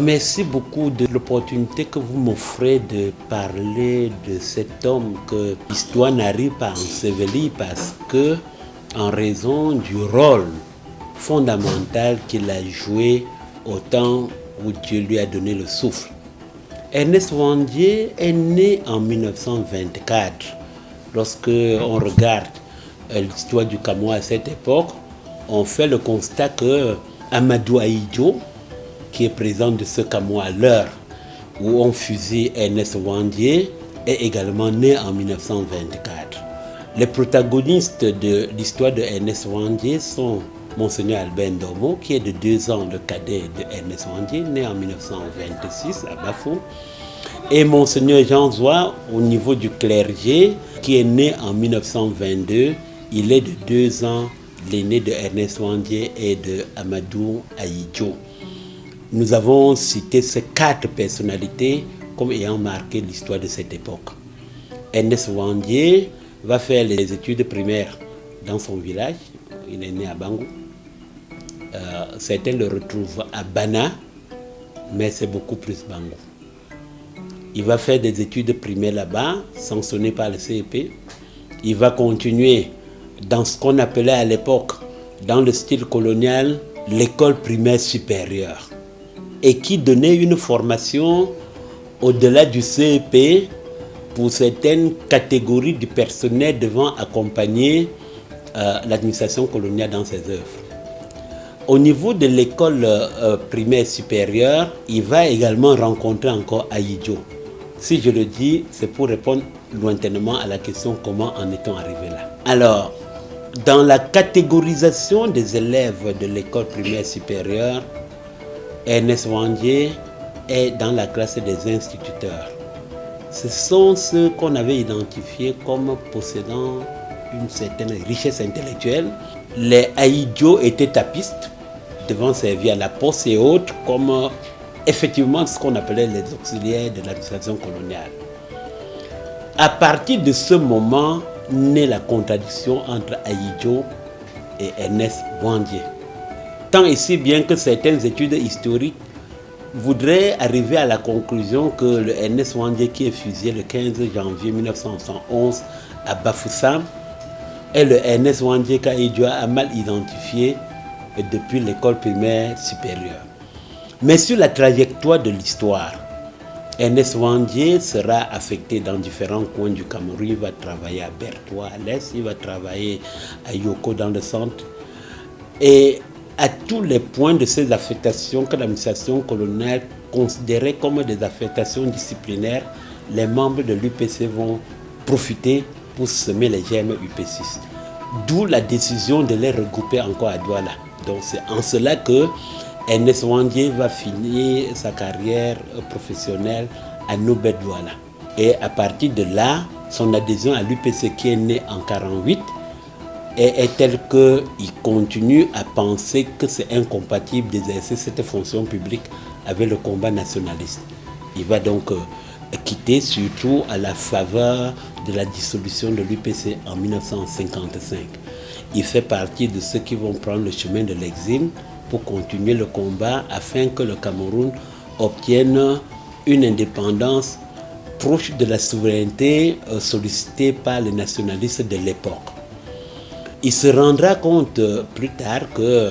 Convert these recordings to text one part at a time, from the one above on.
Merci beaucoup de l'opportunité que vous m'offrez de parler de cet homme que l'histoire n'arrive pas à ensevelir parce que, en raison du rôle fondamental qu'il a joué au temps où Dieu lui a donné le souffle. Ernest Ouandié est né en 1924. Lorsque on regarde l'histoire du Cameroun à cette époque, on fait le constat que Amadou Ahidjo, qui est président de ce Cameroun à l'heure où on fusille Ernest Ouandié, est également né en 1924. Les protagonistes de l'histoire de Ernest Ouandié sont Monseigneur Albert Ndomo, qui est de 2 ans le cadet de Ernest Ouandié, né en 1926 à Bafou, et Monseigneur Jean Zoua, au niveau du clergé, qui est né en 1922. Il est de 2 ans l'aîné de Ernest Ouandié et de Amadou Ahidjo. Nous avons cité ces 4 personnalités comme ayant marqué l'histoire de cette époque. Ernest Ouandié va faire les études primaires dans son village. Il est né à Bangou. Certains le retrouvent à Bana, mais c'est beaucoup plus Bangou. Il va faire des études primaires là-bas, sanctionnées par le CEP. Il va continuer dans ce qu'on appelait à l'époque, dans le style colonial, l'école primaire supérieure, et qui donnait une formation au-delà du CEP pour certaines catégories du personnel devant accompagner l'administration coloniale dans ses œuvres. Au niveau de l'école primaire supérieure, il va également rencontrer encore Ahidjo. Si je le dis, c'est pour répondre lointainement à la question comment en est-on arrivé là. Alors, dans la catégorisation des élèves de l'école primaire supérieure, Ernest Ouandié est dans la classe des instituteurs. Ce sont ceux qu'on avait identifiés comme possédant une certaine richesse intellectuelle. Les Ahidjo étaient tapistes, devant servir à la poste et autres, comme effectivement ce qu'on appelait les auxiliaires de l'administration coloniale. À partir de ce moment, naît la contradiction entre Ahidjo et Ernest Ouandié. Tant et si bien que certaines études historiques voudraient arriver à la conclusion que le Ernest Ouandié qui est fusillé le 15 janvier 1911 à Bafoussam est le Ernest Ouandié qu'Ahidjo a mal identifié depuis l'école primaire supérieure. Mais sur la trajectoire de l'histoire, Ernest Ouandié sera affecté dans différents coins du Cameroun. Il va travailler à Bertois à l'est, il va travailler à Yoko dans le centre. Et à tous les points de ces affectations que l'administration coloniale considérait comme des affectations disciplinaires, les membres de l'UPC vont profiter pour semer les germes UP6. D'où la décision de les regrouper encore à Douala. Donc c'est en cela que Ernest Ouandié va finir sa carrière professionnelle à Nobel Douala. Et à partir de là, son adhésion à l'UPC qui est née en 1948 est telle qu'il continue à penser que c'est incompatible d'exercer cette fonction publique avec le combat nationaliste. Il va donc quitter, surtout à la faveur de la dissolution de l'UPC en 1955. Il fait partie de ceux qui vont prendre le chemin de l'exil pour continuer le combat afin que le Cameroun obtienne une indépendance proche de la souveraineté sollicitée par les nationalistes de l'époque. Il se rendra compte plus tard que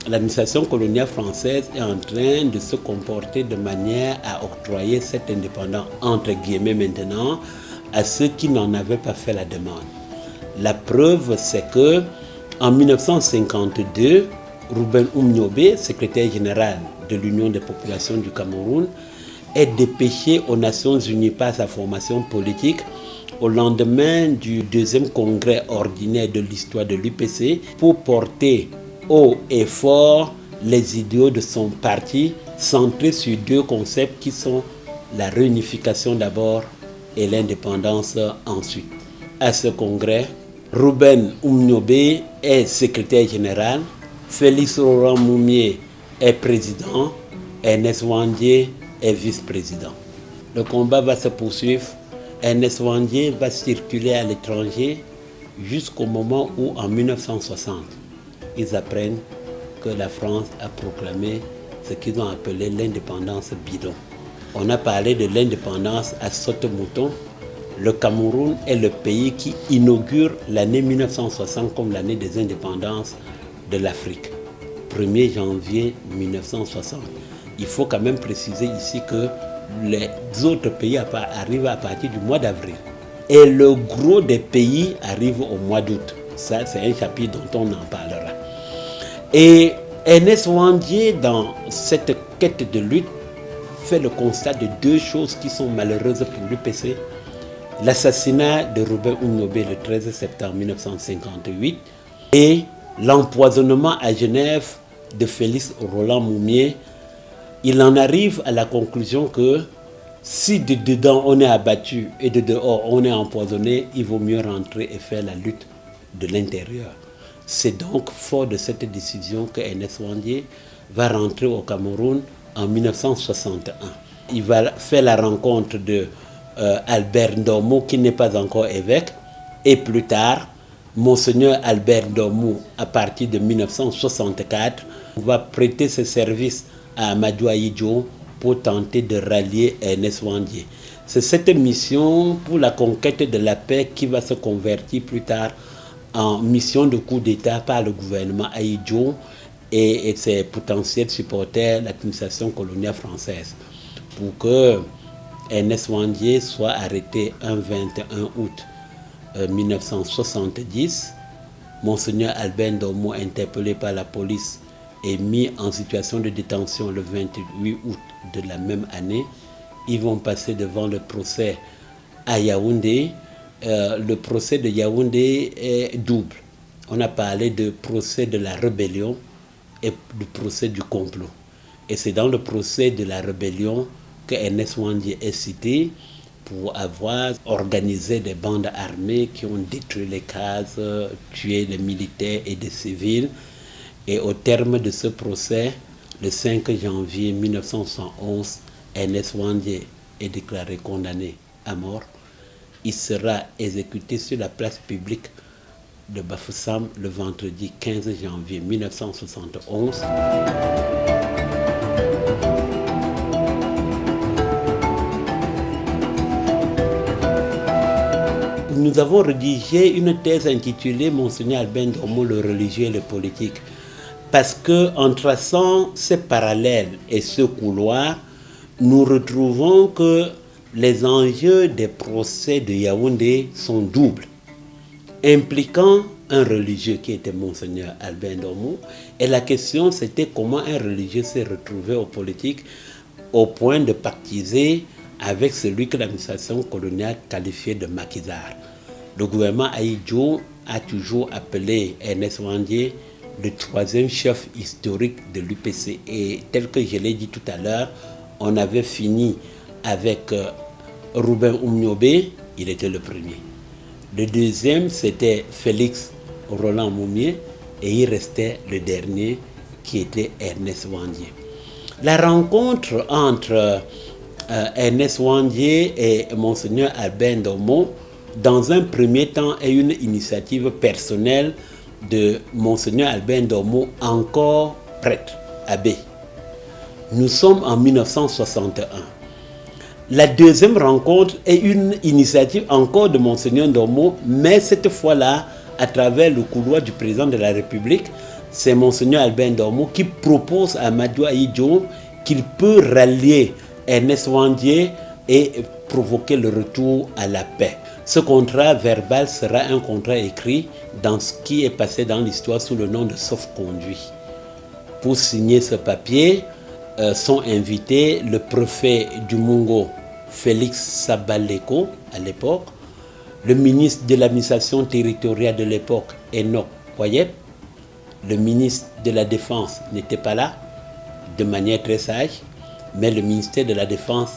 l'administration coloniale française est en train de se comporter de manière à octroyer cette indépendance, entre guillemets maintenant, à ceux qui n'en avaient pas fait la demande. La preuve, c'est que en 1952, Rouben Oumniobé, secrétaire général de l'Union des populations du Cameroun, est dépêché aux Nations Unies par sa formation politique au lendemain du deuxième congrès ordinaire de l'histoire de l'UPC pour porter haut et fort les idéaux de son parti centrés sur deux concepts qui sont la réunification d'abord et l'indépendance ensuite. À ce congrès, Rouben Oumniobé est secrétaire général, Félix Laurent Moumié est président, Ernest Ouandié est vice-président. Le combat va se poursuivre. Ernest Ouandié va circuler à l'étranger jusqu'au moment où, en 1960, ils apprennent que la France a proclamé ce qu'ils ont appelé l'indépendance bidon. On a parlé de l'indépendance à saute-mouton. Le Cameroun est le pays qui inaugure l'année 1960 comme l'année des indépendances de l'Afrique. 1er janvier 1960. Il faut quand même préciser ici que les autres pays arrivent à partir du mois d'avril. Et le gros des pays arrive au mois d'août. Ça, c'est un chapitre dont on en parlera. Et Ernest Ouandié, dans cette quête de lutte, fait le constat de deux choses qui sont malheureuses pour l'UPC. L'assassinat de Rouben Oumniobé le 13 septembre 1958 et l'empoisonnement à Genève de Félix Roland Moumié. Il en arrive à la conclusion que si de dedans on est abattu et de dehors on est empoisonné, il vaut mieux rentrer et faire la lutte de l'intérieur. C'est donc fort de cette décision que Ernest Ouandié va rentrer au Cameroun en 1961. Il va faire la rencontre de Albert Ndomou, qui n'est pas encore évêque, et plus tard, Monseigneur Albert Ndomou, à partir de 1964, va prêter ses services à Amadou Ahidjo pour tenter de rallier Ernest Ouandié. C'est cette mission pour la conquête de la paix qui va se convertir plus tard en mission de coup d'État par le gouvernement Ahidjo et ses potentiels supporters, l'administration coloniale française, pour que Ernest Ouandié soit arrêté un 21 août 1970. Monseigneur Albert Ndomou, interpellé par la police, est mis en situation de détention le 28 août de la même année. Ils vont passer devant le procès à Yaoundé. Le procès de Yaoundé est double. On a parlé de procès de la rébellion et du procès du complot. Et c'est dans le procès de la rébellion que Ernest Ouandié est cité pour avoir organisé des bandes armées qui ont détruit les cases, tué les militaires et des civils. Et au terme de ce procès, le 5 janvier 1971, Ernest Ouandié est déclaré condamné à mort. Il sera exécuté sur la place publique de Bafoussam le vendredi 15 janvier 1971. Nous avons rédigé une thèse intitulée Monseigneur Albert Ndomou, le religieux et le politique. Parce qu'en traçant ces parallèles et ce couloir, nous retrouvons que les enjeux des procès de Yaoundé sont doubles, impliquant un religieux qui était Monseigneur Albert Ndomou. Et la question, c'était comment un religieux s'est retrouvé aux politiques au point de pactiser avec celui que l'administration coloniale qualifiait de maquisard. Le gouvernement Ahidjo a toujours appelé Ernest Ouandié le troisième chef historique de l'UPC. Et tel que je l'ai dit tout à l'heure, on avait fini avec Rouben Oumniobé, il était le premier. Le deuxième, c'était Félix Roland Moumié, et il restait le dernier qui était Ernest Ouandié. La rencontre entre Ernest Ouandié et Monseigneur Albert Ndomo, dans un premier temps, est une initiative personnelle de Monseigneur Albert Ndomo, encore prêtre, abbé. Nous sommes en 1961. La deuxième rencontre est une initiative encore de Monseigneur Ndomo, mais cette fois-là, à travers le couloir du président de la République, c'est Monseigneur Albert Ndomo qui propose à Amadou Ahidjo qu'il peut rallier Ernest Ouandié et provoquer le retour à la paix. Ce contrat verbal sera un contrat écrit dans ce qui est passé dans l'histoire sous le nom de sauf-conduit. Pour signer ce papier, sont invités le préfet du Mungo, Félix Sabaleko, à l'époque, le ministre de l'administration territoriale de l'époque, Enoch Koyep, le ministre de la Défense n'était pas là, de manière très sage, mais le ministère de la Défense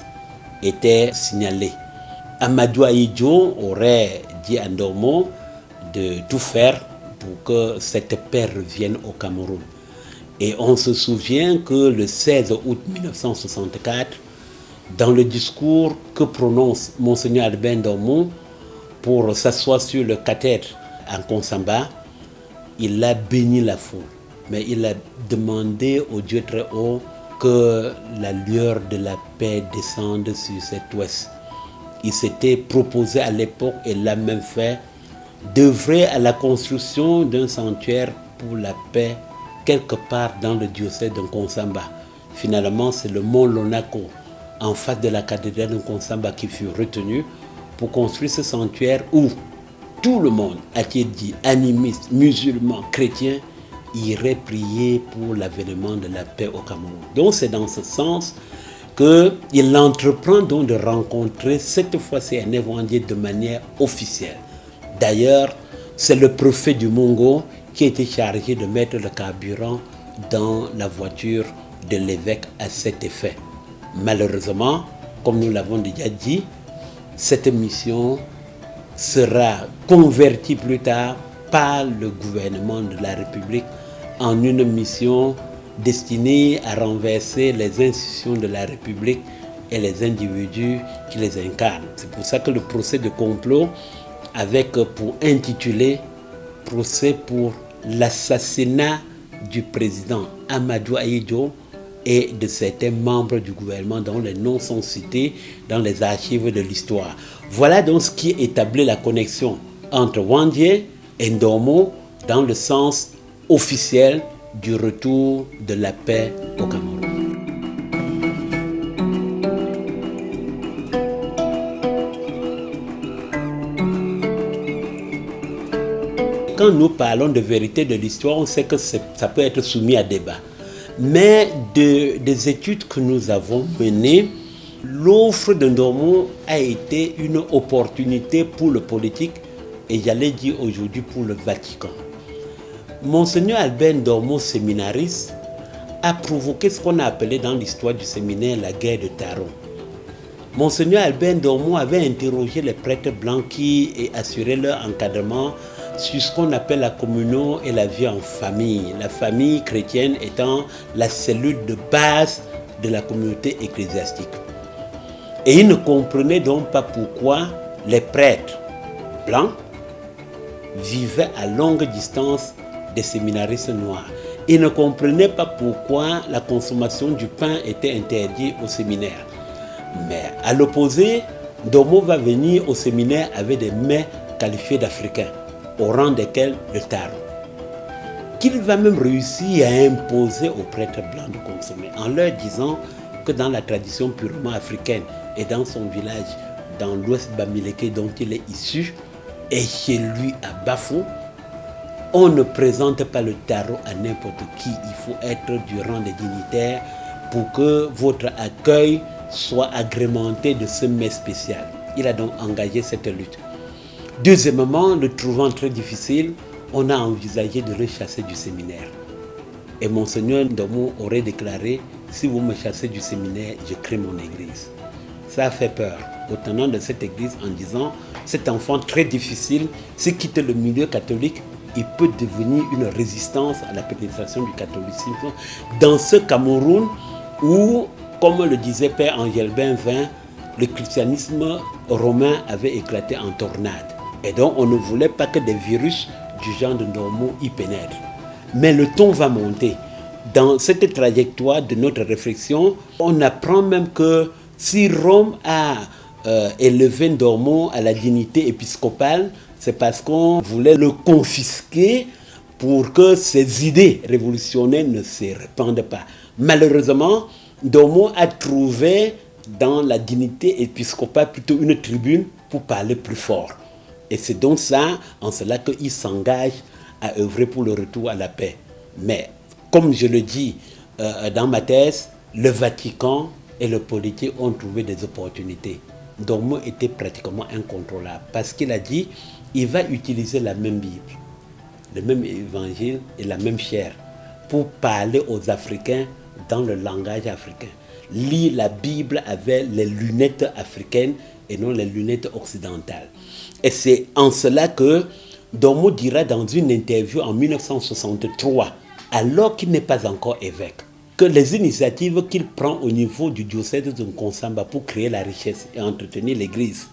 était signalé. Amadou Ahidjo aurait dit à Ndomo de tout faire pour que cette paix revienne au Cameroun. Et on se souvient que le 16 août 1964, dans le discours que prononce Monseigneur Albert Ndomo pour s'asseoir sur le cathèdre en Konsamba, il a béni la foule, mais il a demandé au Dieu très haut que la lueur de la paix descende sur cet ouest. Il s'était proposé à l'époque, et l'a même fait, d'œuvrer à la construction d'un sanctuaire pour la paix quelque part dans le diocèse de Konsamba. Finalement, c'est le mont Lonako, en face de la cathédrale de Konsamba, qui fut retenu pour construire ce sanctuaire où tout le monde, a-t-il dit, animistes, musulmans, chrétiens, irait prier pour l'avènement de la paix au Cameroun. Donc c'est dans ce sens qu'il entreprend donc de rencontrer cette fois-ci Ernest Ouandié de manière officielle. D'ailleurs, c'est le préfet du Mungo qui a été chargé de mettre le carburant dans la voiture de l'évêque à cet effet. Malheureusement, comme nous l'avons déjà dit, cette mission sera convertie plus tard par le gouvernement de la République en une mission destinée à renverser les institutions de la République et les individus qui les incarnent. C'est pour ça que le procès de complot, avec pour intitulé « Procès pour l'assassinat du président Amadou Ahidjo et de certains membres du gouvernement dont les noms sont cités dans les archives de l'histoire ». Voilà donc ce qui établit la connexion entre Ouandié et Ndomo dans le sens officiel du retour de la paix au Cameroun. Quand nous parlons de vérité de l'histoire, on sait que ça peut être soumis à débat. Mais des études que nous avons menées, l'offre de Ndomo a été une opportunité pour le politique et j'allais dire aujourd'hui pour le Vatican. Monseigneur Albert Ndomo, séminariste, a provoqué ce qu'on a appelé dans l'histoire du séminaire la guerre de Taron. Monseigneur Albert Ndomo avait interrogé les prêtres blancs qui assuraient leur encadrement sur ce qu'on appelle la communion et la vie en famille. La famille chrétienne étant la cellule de base de la communauté ecclésiastique. Et il ne comprenait donc pas pourquoi les prêtres blancs vivaient à longue distance des séminaristes noirs. Il ne comprenait pas pourquoi la consommation du pain était interdite au séminaire. Mais à l'opposé, Ndomo va venir au séminaire avec des mets qualifiés d'Africains, au rang desquels le taro, qu'il va même réussir à imposer aux prêtres blancs de consommer, en leur disant que dans la tradition purement africaine et dans son village, dans l'ouest bamileke dont il est issu, et chez lui à Bafou, on ne présente pas le tarot à n'importe qui. Il faut être du rang des dignitaires pour que votre accueil soit agrémenté de ce mets spécial. Il a donc engagé cette lutte. Deuxièmement, le trouvant très difficile, on a envisagé de le chasser du séminaire. Et Monseigneur Ndomou aurait déclaré, si vous me chassez du séminaire, je crée mon église. Ça a fait peur au tenant de cette église en disant, cet enfant très difficile, s'il quitte le milieu catholique, il peut devenir une résistance à la pénétration du catholicisme dans ce Cameroun où, comme le disait Père Angelbin Vin, le christianisme romain avait éclaté en tornade. Et donc on ne voulait pas que des virus du genre de Ndomou y pénètrent. Mais le ton va monter. Dans cette trajectoire de notre réflexion, on apprend même que si Rome a élevé Ndomou à la dignité épiscopale, c'est parce qu'on voulait le confisquer pour que ses idées révolutionnaires ne se répandent pas. Malheureusement, Ndomou a trouvé dans la dignité épiscopale plutôt une tribune pour parler plus fort. Et c'est donc ça, en cela qu'il s'engage à œuvrer pour le retour à la paix. Mais, comme je le dis dans ma thèse, le Vatican et le politique ont trouvé des opportunités. Ndomou était pratiquement incontrôlable parce qu'il a dit il va utiliser la même Bible, le même évangile et la même chair pour parler aux Africains dans le langage africain. Lire la Bible avec les lunettes africaines et non les lunettes occidentales. Et c'est en cela que Ndomou dira dans une interview en 1963, alors qu'il n'est pas encore évêque, que les initiatives qu'il prend au niveau du diocèse de Nkonsamba pour créer la richesse et entretenir l'église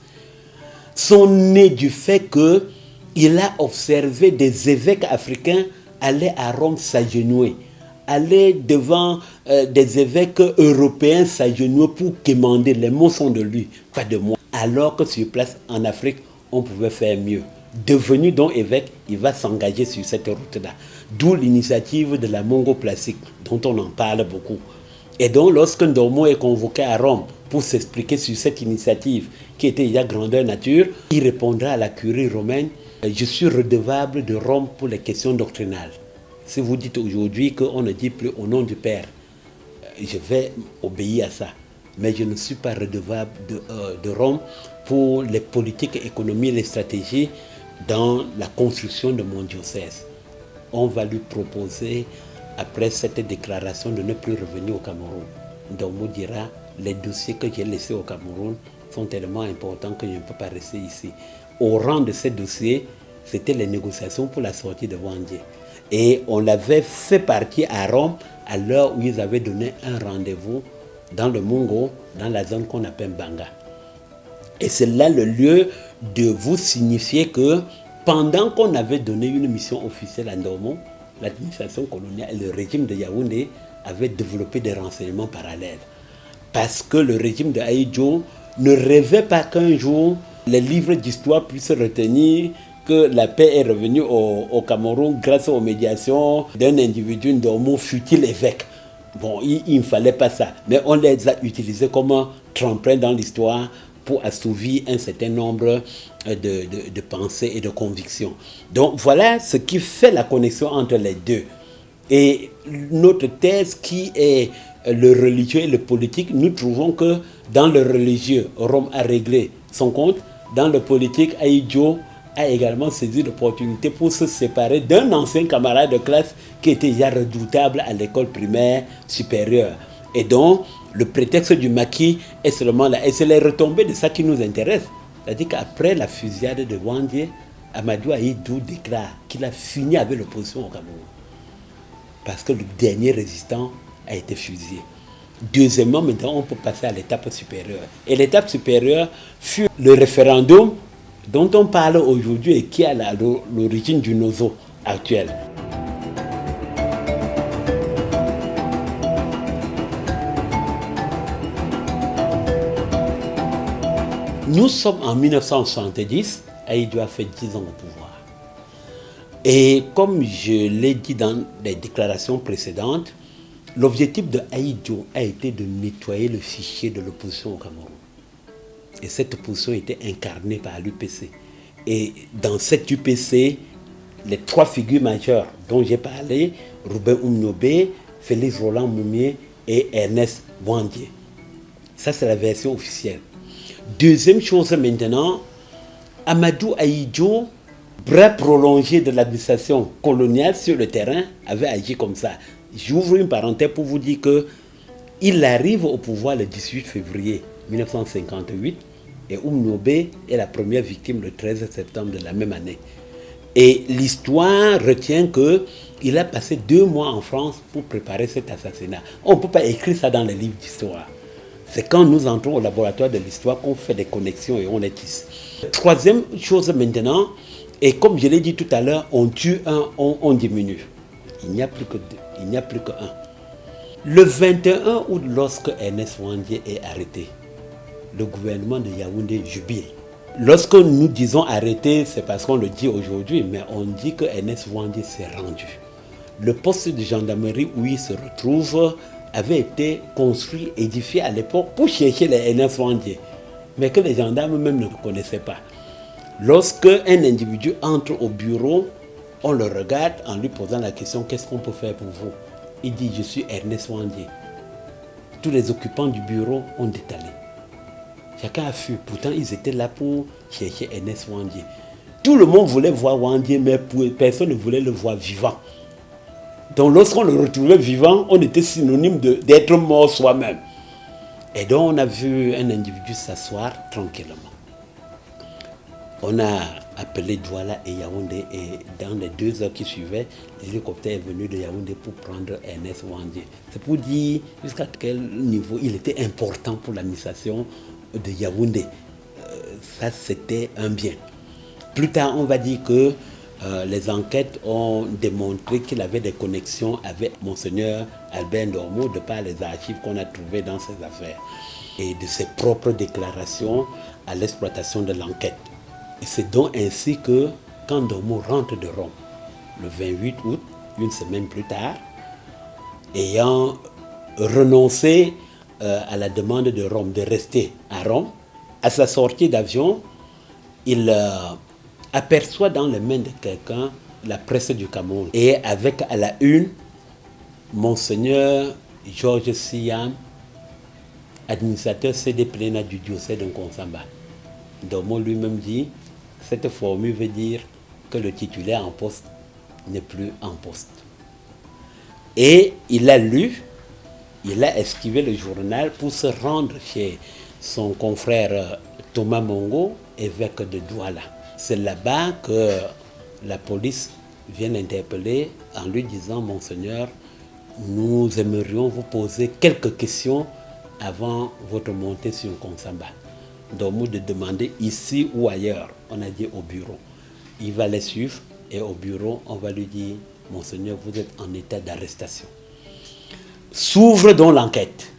sont nées du fait qu'il a observé des évêques africains aller à Rome s'agenouiller, aller devant des évêques européens s'agenouiller pour quémander. Les mots sont de lui, pas de moi. Alors que sur place en Afrique, on pouvait faire mieux. Devenu donc évêque, il va s'engager sur cette route-là. D'où l'initiative de la mongoplastique, dont on en parle beaucoup. Et donc, lorsque Ndomou est convoqué à Rome pour s'expliquer sur cette initiative qui était déjà grandeur nature, il répondra à la curie romaine « Je suis redevable de Rome pour les questions doctrinales. Si vous dites aujourd'hui qu'on ne dit plus au nom du Père, je vais obéir à ça. Mais je ne suis pas redevable de Rome pour les politiques, économies, les stratégies dans la construction de mon diocèse. » On va lui proposer, après cette déclaration, de ne plus revenir au Cameroun. Ndomou dira, les dossiers que j'ai laissés au Cameroun sont tellement importants que je ne peux pas rester ici. Au rang de ces dossiers, c'était les négociations pour la sortie de Wandje. Et on l'avait fait partir à Rome à l'heure où ils avaient donné un rendez-vous dans le Mungo, dans la zone qu'on appelle Banga. Et c'est là le lieu de vous signifier que pendant qu'on avait donné une mission officielle à Ndomou, l'administration coloniale et le régime de Yaoundé avaient développé des renseignements parallèles. Parce que le régime de Ahidjo ne rêvait pas qu'un jour les livres d'histoire puissent retenir que la paix est revenue au Cameroun grâce aux médiations d'un individu Ndomou, fut-il évêque. Bon, il ne fallait pas ça. Mais on les a utilisés comme un tremplin dans l'histoire pour assouvir un certain nombre de pensées et de convictions. Donc voilà ce qui fait la connexion entre les deux. Et notre thèse qui est le religieux et le politique, nous trouvons que dans le religieux, Rome a réglé son compte. Dans le politique, Ahidjo a également saisi l'opportunité pour se séparer d'un ancien camarade de classe qui était déjà redoutable à l'école primaire supérieure. Et donc, le prétexte du maquis est seulement là. Et c'est les retombées de ça qui nous intéressent. C'est-à-dire qu'après la fusillade de Wandje, Amadou Ahidjo déclare qu'il a fini avec l'opposition au Cameroun. Parce que le dernier résistant a été fusillé. Deuxièmement, maintenant, on peut passer à l'étape supérieure. Et l'étape supérieure fut le référendum dont on parle aujourd'hui et qui est à l'origine du Nozo actuel. Nous sommes en 1970, Ahidjo a fait 10 ans au pouvoir. Et comme je l'ai dit dans les déclarations précédentes, l'objectif de Ahidjo a été de nettoyer le fichier de l'opposition au Cameroun. Et cette opposition était incarnée par l'UPC. Et dans cette UPC, les trois figures majeures dont j'ai parlé, Rouben Oumnobé, Félix Roland Moumié et Ernest Wandje. Ça, c'est la version officielle. Deuxième chose maintenant, Amadou Ahidjo, bras prolongé de l'administration coloniale sur le terrain, avait agi comme ça. J'ouvre une parenthèse pour vous dire qu'il arrive au pouvoir le 18 février 1958 et Nobe est la première victime le 13 septembre de la même année. Et l'histoire retient qu'il a passé 2 mois en France pour préparer cet assassinat. On ne peut pas écrire ça dans les livres d'histoire. C'est quand nous entrons au laboratoire de l'histoire qu'on fait des connexions et on les tisse. Troisième chose maintenant, et comme je l'ai dit tout à l'heure, on tue un, on diminue. Il n'y a plus que 2, il n'y a plus qu'un. Le 21 août, lorsque Ernest Ouandjé est arrêté, le gouvernement de Yaoundé jubile. Lorsque nous disons arrêté, c'est parce qu'on le dit aujourd'hui, mais on dit que Ernest Ouandjé s'est rendu. Le poste de gendarmerie où il se retrouve avait été construit, édifié à l'époque pour chercher les Ernest Ouandjé, mais que les gendarmes même ne connaissaient pas. Lorsque un individu entre au bureau, on le regarde en lui posant la question « Qu'est-ce qu'on peut faire pour vous ?» Il dit « Je suis Ernest Ouandjé ». Tous les occupants du bureau ont détalé. Chacun a fui. Pourtant, ils étaient là pour chercher Ernest Ouandjé. Tout le monde voulait voir Ouandjé, mais personne ne voulait le voir vivant. Donc, lorsqu'on le retrouvait vivant, on était synonyme d'être mort soi-même. Et donc, on a vu un individu s'asseoir tranquillement. On a appelé Douala et Yaoundé et dans les 2 heures qui suivaient, l'hélicoptère est venu de Yaoundé pour prendre Ernest Ouandjé. C'est pour dire jusqu'à quel niveau il était important pour l'administration de Yaoundé. Ça, c'était un bien. Plus tard, on va dire que les enquêtes ont démontré qu'il avait des connexions avec Monseigneur Albert Ndormo de par les archives qu'on a trouvées dans ses affaires et de ses propres déclarations à l'exploitation de l'enquête. Et c'est donc ainsi que quand Ndormo rentre de Rome, le 28 août, une semaine plus tard, ayant renoncé à la demande de Rome de rester à Rome, à sa sortie d'avion, il aperçoit dans les mains de quelqu'un la presse du Cameroun. Et avec à la une, Monseigneur Georges Siam, administrateur CD Pléna du diocèse de Nkonsamba. Ndormo lui-même dit, cette formule veut dire que le titulaire en poste n'est plus en poste. Et il a lu, il a esquivé le journal pour se rendre chez son confrère Thomas Mongo, évêque de Douala. C'est là-bas que la police vient l'interpeller en lui disant « Monseigneur, nous aimerions vous poser quelques questions avant votre montée sur Nkonsamba. » Donc, de demander ici ou ailleurs, on a dit au bureau. Il va les suivre et au bureau, on va lui dire « Monseigneur, vous êtes en état d'arrestation. » S'ouvre donc l'enquête.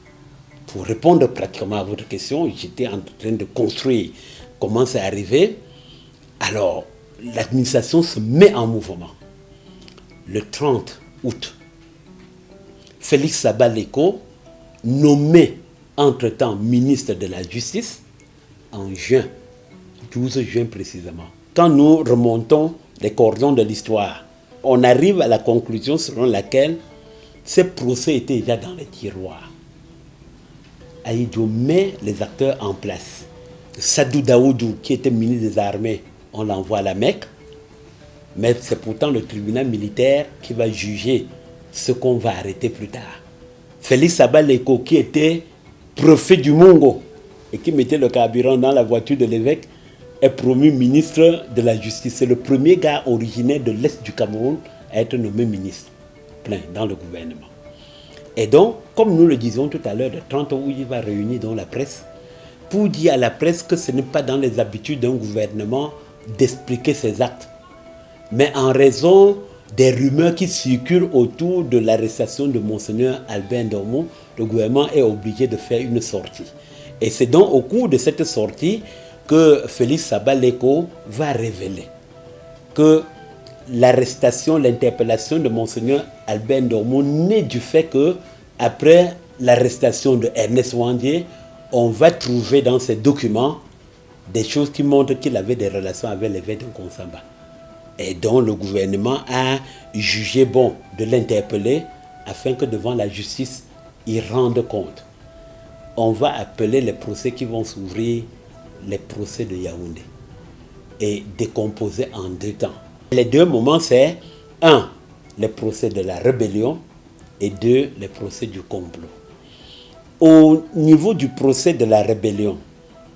Pour répondre pratiquement à votre question, j'étais en train de construire comment c'est arrivé. Alors, l'administration se met en mouvement. Le 30 août, Félix Sabaleko, nommé entre-temps ministre de la Justice, en juin, 12 juin précisément. Quand nous remontons les cordons de l'histoire, on arrive à la conclusion selon laquelle ces procès étaient déjà dans les tiroirs. Ahidjo met les acteurs en place. Sadou Daoudou, qui était ministre des Armées, on l'envoie à la Mecque, mais c'est pourtant le tribunal militaire qui va juger ce qu'on va arrêter plus tard. Félix Sabaleko, qui était préfet du Mongo et qui mettait le carburant dans la voiture de l'évêque, est promu ministre de la Justice. C'est le premier gars originaire de l'Est du Cameroun à être nommé ministre plein dans le gouvernement. Et donc, comme nous le disions tout à l'heure, le 30 août, il va réunir dans la presse pour dire à la presse que ce n'est pas dans les habitudes d'un gouvernement d'expliquer ses actes. Mais en raison des rumeurs qui circulent autour de l'arrestation de Monseigneur Albert Ndormo, le gouvernement est obligé de faire une sortie. Et c'est donc au cours de cette sortie que Félix Sabaleko va révéler que l'arrestation, l'interpellation de Monseigneur Albert Ndormo naît du fait que, après l'arrestation de Ernest Ouandjé, on va trouver dans ces documents des choses qui montrent qu'il avait des relations avec l'évêque de Nkonsamba. Et donc le gouvernement a jugé bon de l'interpeller afin que devant la justice, il rende compte. on va appeler les procès qui vont s'ouvrir les procès de Yaoundé et décomposer en deux temps. Les deux moments, c'est 1, les procès de la rébellion et 2, les procès du complot. Au niveau du procès de la rébellion,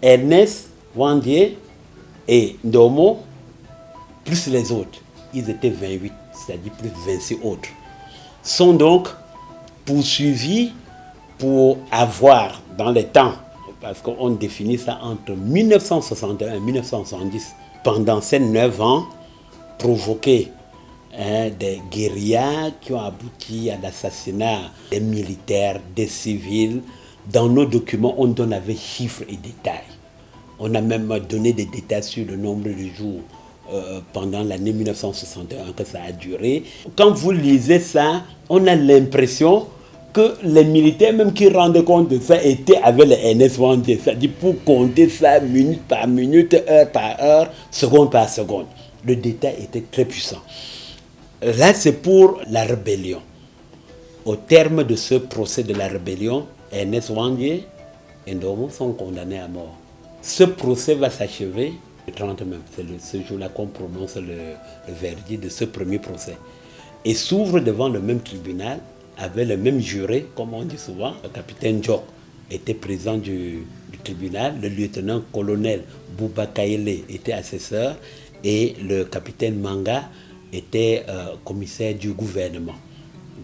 Ernest Wandier et Ndomo, plus les autres, ils étaient 28, c'est-à-dire plus 26 autres, sont donc poursuivis pour avoir dans les temps, parce qu'on définit ça entre 1961 et 1970, pendant ces 9 ans, provoqué des guérillas qui ont abouti à l'assassinat des militaires, des civils. Dans nos documents, on donne avec chiffres et détails. On a même donné des détails sur le nombre de jours pendant l'année 1961 que ça a duré. Quand vous lisez ça, on a l'impression que les militaires, même qui rendaient compte de ça, étaient avec les NS Wandier, c'est-à-dire pour compter ça minute par minute, heure par heure, seconde par seconde. Le détail était très puissant. Là, c'est pour la rébellion. Au terme de ce procès de la rébellion, Ernest Wandier et Ndomo sont condamnés à mort. Ce procès va s'achever le 30 mai. C'est ce jour-là qu'on prononce le verdict de ce premier procès. Et s'ouvre devant le même tribunal avec le même juré, comme on dit souvent. Le capitaine Djok était président du tribunal, le lieutenant-colonel Bouba Kaele était assesseur et le capitaine Manga était commissaire du gouvernement,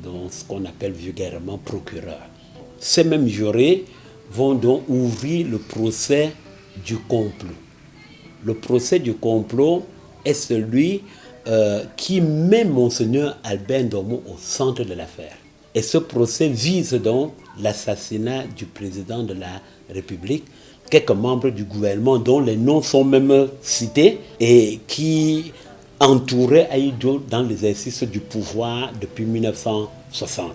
donc ce qu'on appelle vulgairement procureur. Ces mêmes jurés vont donc ouvrir le procès du complot. Le procès du complot est celui qui met Monseigneur Albert Ndomo au centre de l'affaire. Et ce procès vise donc l'assassinat du président de la République, quelques membres du gouvernement dont les noms sont même cités et qui entouraient Ahidjo dans l'exercice du pouvoir depuis 1960.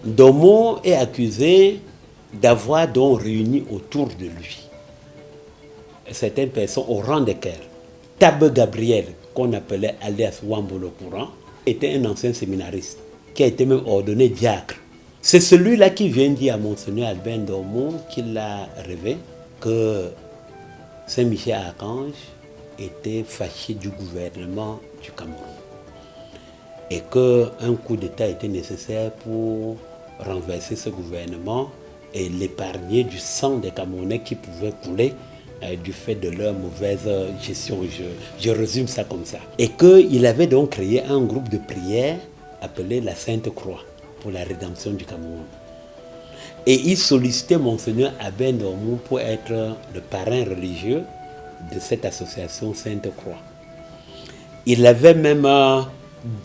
Ndomo est accusé d'avoir donc réuni autour de lui certaines personnes au rang desquelles Tabe Gabriel, qu'on appelait alias Wambolo Courant, était un ancien séminariste qui a été même ordonné diacre. C'est celui-là qui vient dire à Monseigneur Albert Ndomo qu'il a rêvé que Saint-Michel-Archange était fâché du gouvernement du Cameroun et qu'un coup d'État était nécessaire pour renverser ce gouvernement et l'épargner du sang des Camerounais qui pouvait couler du fait de leur mauvaise gestion. Je résume ça comme ça. Et qu'il avait donc créé un groupe de prière appelé la Sainte Croix pour la rédemption du Cameroun. Et il sollicitait Monseigneur Albert Ndomo pour être le parrain religieux de cette association Sainte Croix. Il avait même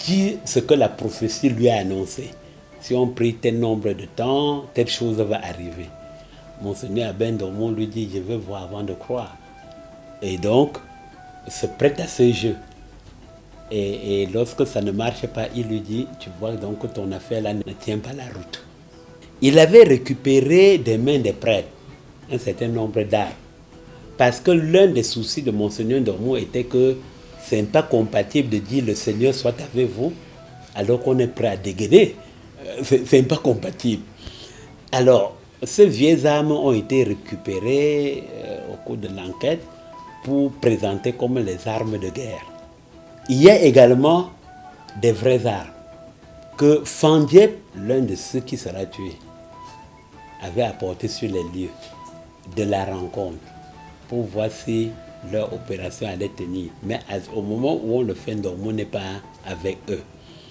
dit ce que la prophétie lui a annoncé. Si on prie tel nombre de temps, telle chose va arriver. Monseigneur Albert Ndomo lui dit, je vais voir avant de croire. Et donc, se prête à ce jeu. Et lorsque ça ne marche pas, il lui dit, tu vois donc que ton affaire là ne tient pas la route. Il avait récupéré des mains des prêtres un certain nombre d'armes. Parce que l'un des soucis de Monseigneur Ndomo était que ce n'est pas compatible de dire le Seigneur soit avec vous alors qu'on est prêt à dégainer. Ce n'est pas compatible. Alors, ces vieilles armes ont été récupérées au cours de l'enquête pour présenter comme les armes de guerre. Il y a également des vraies armes que Fandiep, l'un de ceux qui sera tué, avait apporté sur les lieux de la rencontre pour voir si leur opération allait tenir. Mais au moment où on le fait, Ndomo n'est pas avec eux.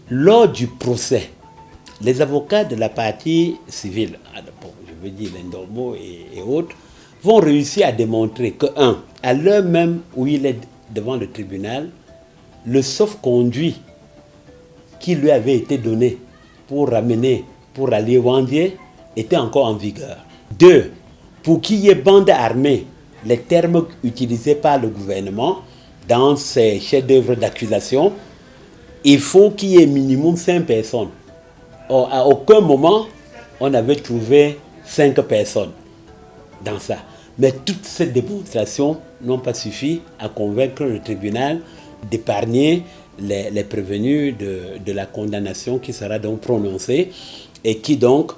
Lors du procès, les avocats de la partie civile, je veux dire les Ndomo et autres, vont réussir à démontrer que, à l'heure même où il est devant le tribunal, le sauf-conduit qui lui avait été donné pour ramener, pour rallier Wandier, était encore en vigueur. 2, pour qu'il y ait bande armée, les termes utilisés par le gouvernement dans ses chefs-d'œuvre d'accusation, il faut qu'il y ait minimum 5 personnes. Or, à aucun moment, on avait trouvé 5 personnes dans ça. Mais toutes ces démonstrations n'ont pas suffi à convaincre le tribunal d'épargner les prévenus de la condamnation qui sera donc prononcée et qui donc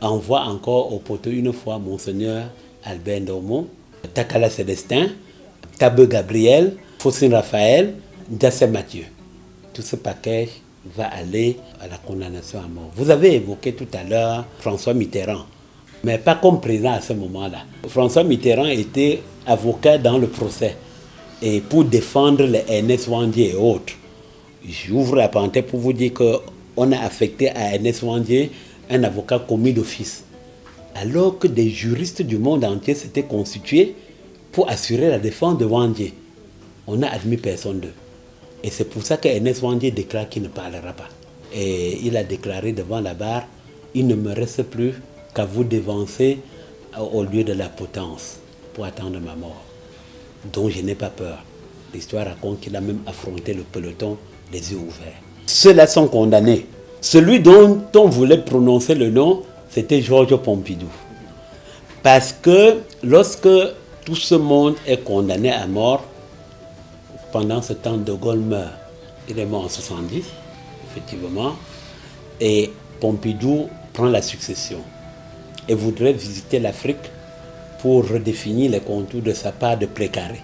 envoie encore au poteau une fois Monseigneur Albert Ndomo, Takala Célestin, Tabeu Gabriel, Faustine Raphaël, Ndassé Mathieu. Tout ce package va aller à la condamnation à mort. Vous avez évoqué tout à l'heure François Mitterrand, mais pas comme président à ce moment-là. François Mitterrand était avocat dans le procès et pour défendre les Ernest Wandier et autres. J'ouvre la parenthèse pour vous dire qu'on a affecté à Ernest Wandier un avocat commis d'office, alors que des juristes du monde entier s'étaient constitués pour assurer la défense de Wandier. On n'a admis personne d'eux. Et c'est pour ça qu'Ernest Wandier déclare qu'il ne parlera pas. Et il a déclaré devant la barre, il ne me reste plus qu'à vous dévancer au lieu de la potence pour attendre ma mort. Donc je n'ai pas peur. L'histoire raconte qu'il a même affronté le peloton les yeux ouverts. Ceux-là sont condamnés. Celui dont on voulait prononcer le nom, c'était Georges Pompidou. Parce que lorsque tout ce monde est condamné à mort, pendant ce temps, De Gaulle meurt. Il est mort en 70, effectivement. Et Pompidou prend la succession et voudrait visiter l'Afrique pour redéfinir les contours de sa part de précaré.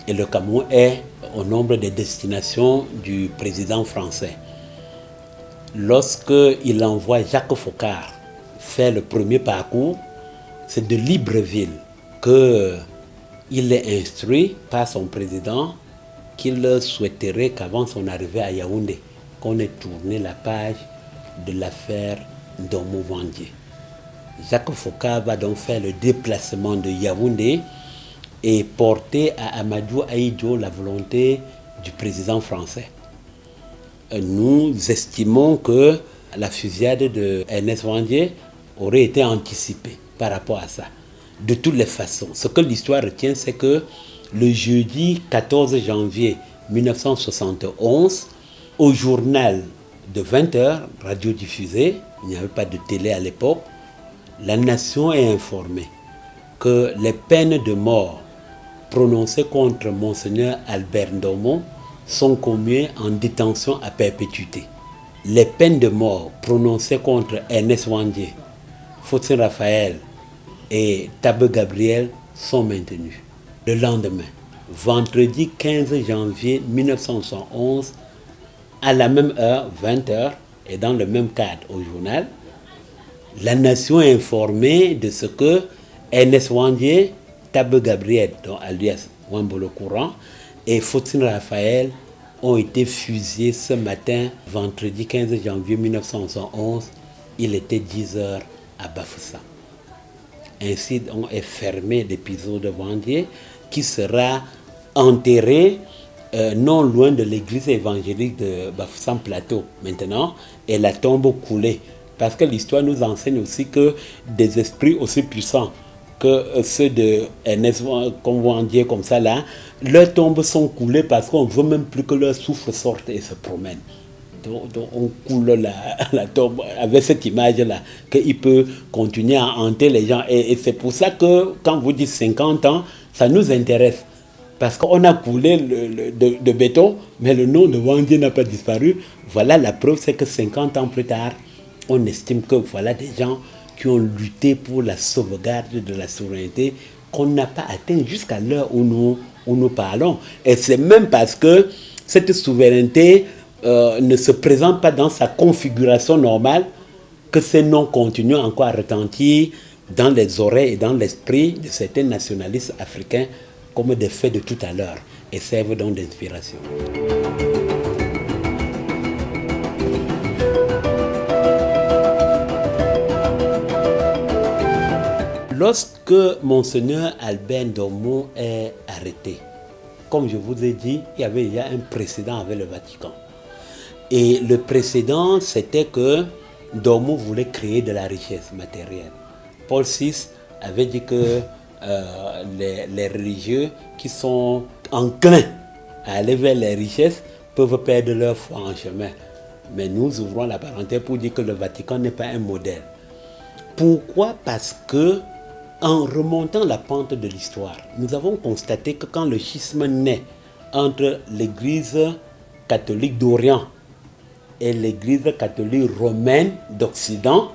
Et le Cameroun est au nombre des destinations du président français. Lorsqu'il envoie Jacques Foccart faire le premier parcours, c'est de Libreville qu'il est instruit par son président qu'il souhaiterait qu'avant son arrivée à Yaoundé, qu'on ait tourné la page de l'affaire Ndomo Wandier. Jacques Foccart va donc faire le déplacement de Yaoundé et porter à Amadou Ahidjo la volonté du président français. Nous estimons que la fusillade de Ernest Wandier aurait été anticipée par rapport à ça. De toutes les façons, ce que l'histoire retient, c'est que le jeudi 14 janvier 1971, au journal de 20h, radiodiffusé, il n'y avait pas de télé à l'époque, la nation est informée que les peines de mort prononcées contre Monseigneur Albert Ndomo sont commuées en détention à perpétuité. Les peines de mort prononcées contre Ernest Wandier, Faustine Raphaël et Tabeu Gabriel sont maintenues. Le lendemain, vendredi 15 janvier 1971, à la même heure, 20h, et dans le même cadre au journal, la nation est informée de ce que Ernest Wandier, Tabeu Gabriel, donc alias Wambolo Courant, et Faustine Raphaël ont été fusillés ce matin, vendredi 15 janvier 1971. Il était 10h à Bafoussam. Ainsi, on est fermé l'épisode de Wandier qui sera enterré non loin de l'église évangélique de Bafoussam Plateau maintenant, et la tombe coulée. Parce que l'histoire nous enseigne aussi que des esprits aussi puissants que ceux de Ernest Wandier comme ça là, leurs tombes sont coulées parce qu'on ne veut même plus que leur souffle sorte et se promène. Donc on coule la tombe avec cette image-là, qu'il peut continuer à hanter les gens. Et c'est pour ça que quand vous dites 50 ans, ça nous intéresse. Parce qu'on a coulé de béton, mais le nom de Wandier n'a pas disparu. Voilà la preuve, c'est que 50 ans plus tard, on estime que voilà des gens qui ont lutté pour la sauvegarde de la souveraineté qu'on n'a pas atteint jusqu'à l'heure où nous parlons. Et c'est même parce que cette souveraineté ne se présente pas dans sa configuration normale que ces noms continuent encore à retentir dans les oreilles et dans l'esprit de certains nationalistes africains comme des faits de tout à l'heure et servent donc d'inspiration. Lorsque Monseigneur Albert Ndomo est arrêté, comme je vous ai dit, il y avait déjà un précédent avec le Vatican. Et le précédent, c'était que Ndomo voulait créer de la richesse matérielle. Paul VI avait dit que les religieux qui sont enclins à aller vers les richesses peuvent perdre leur foi en chemin. Mais nous ouvrons la parenthèse pour dire que le Vatican n'est pas un modèle. Pourquoi? Parce que en remontant la pente de l'histoire, nous avons constaté que quand le schisme naît entre l'Église catholique d'Orient et l'Église catholique romaine d'Occident,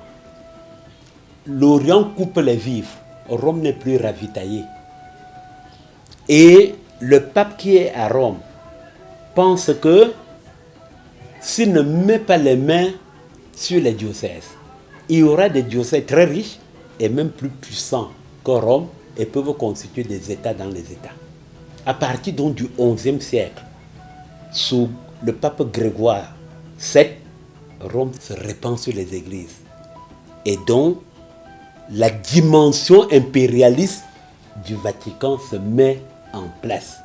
l'Orient coupe les vivres, Rome n'est plus ravitaillée. Et le pape qui est à Rome pense que s'il ne met pas les mains sur les diocèses, il y aura des diocèses très riches et même plus puissants que Rome et peuvent constituer des États dans les États. À partir donc du XIe siècle, sous le pape Grégoire VII, Rome se répand sur les églises. Et donc, la dimension impérialiste du Vatican se met en place.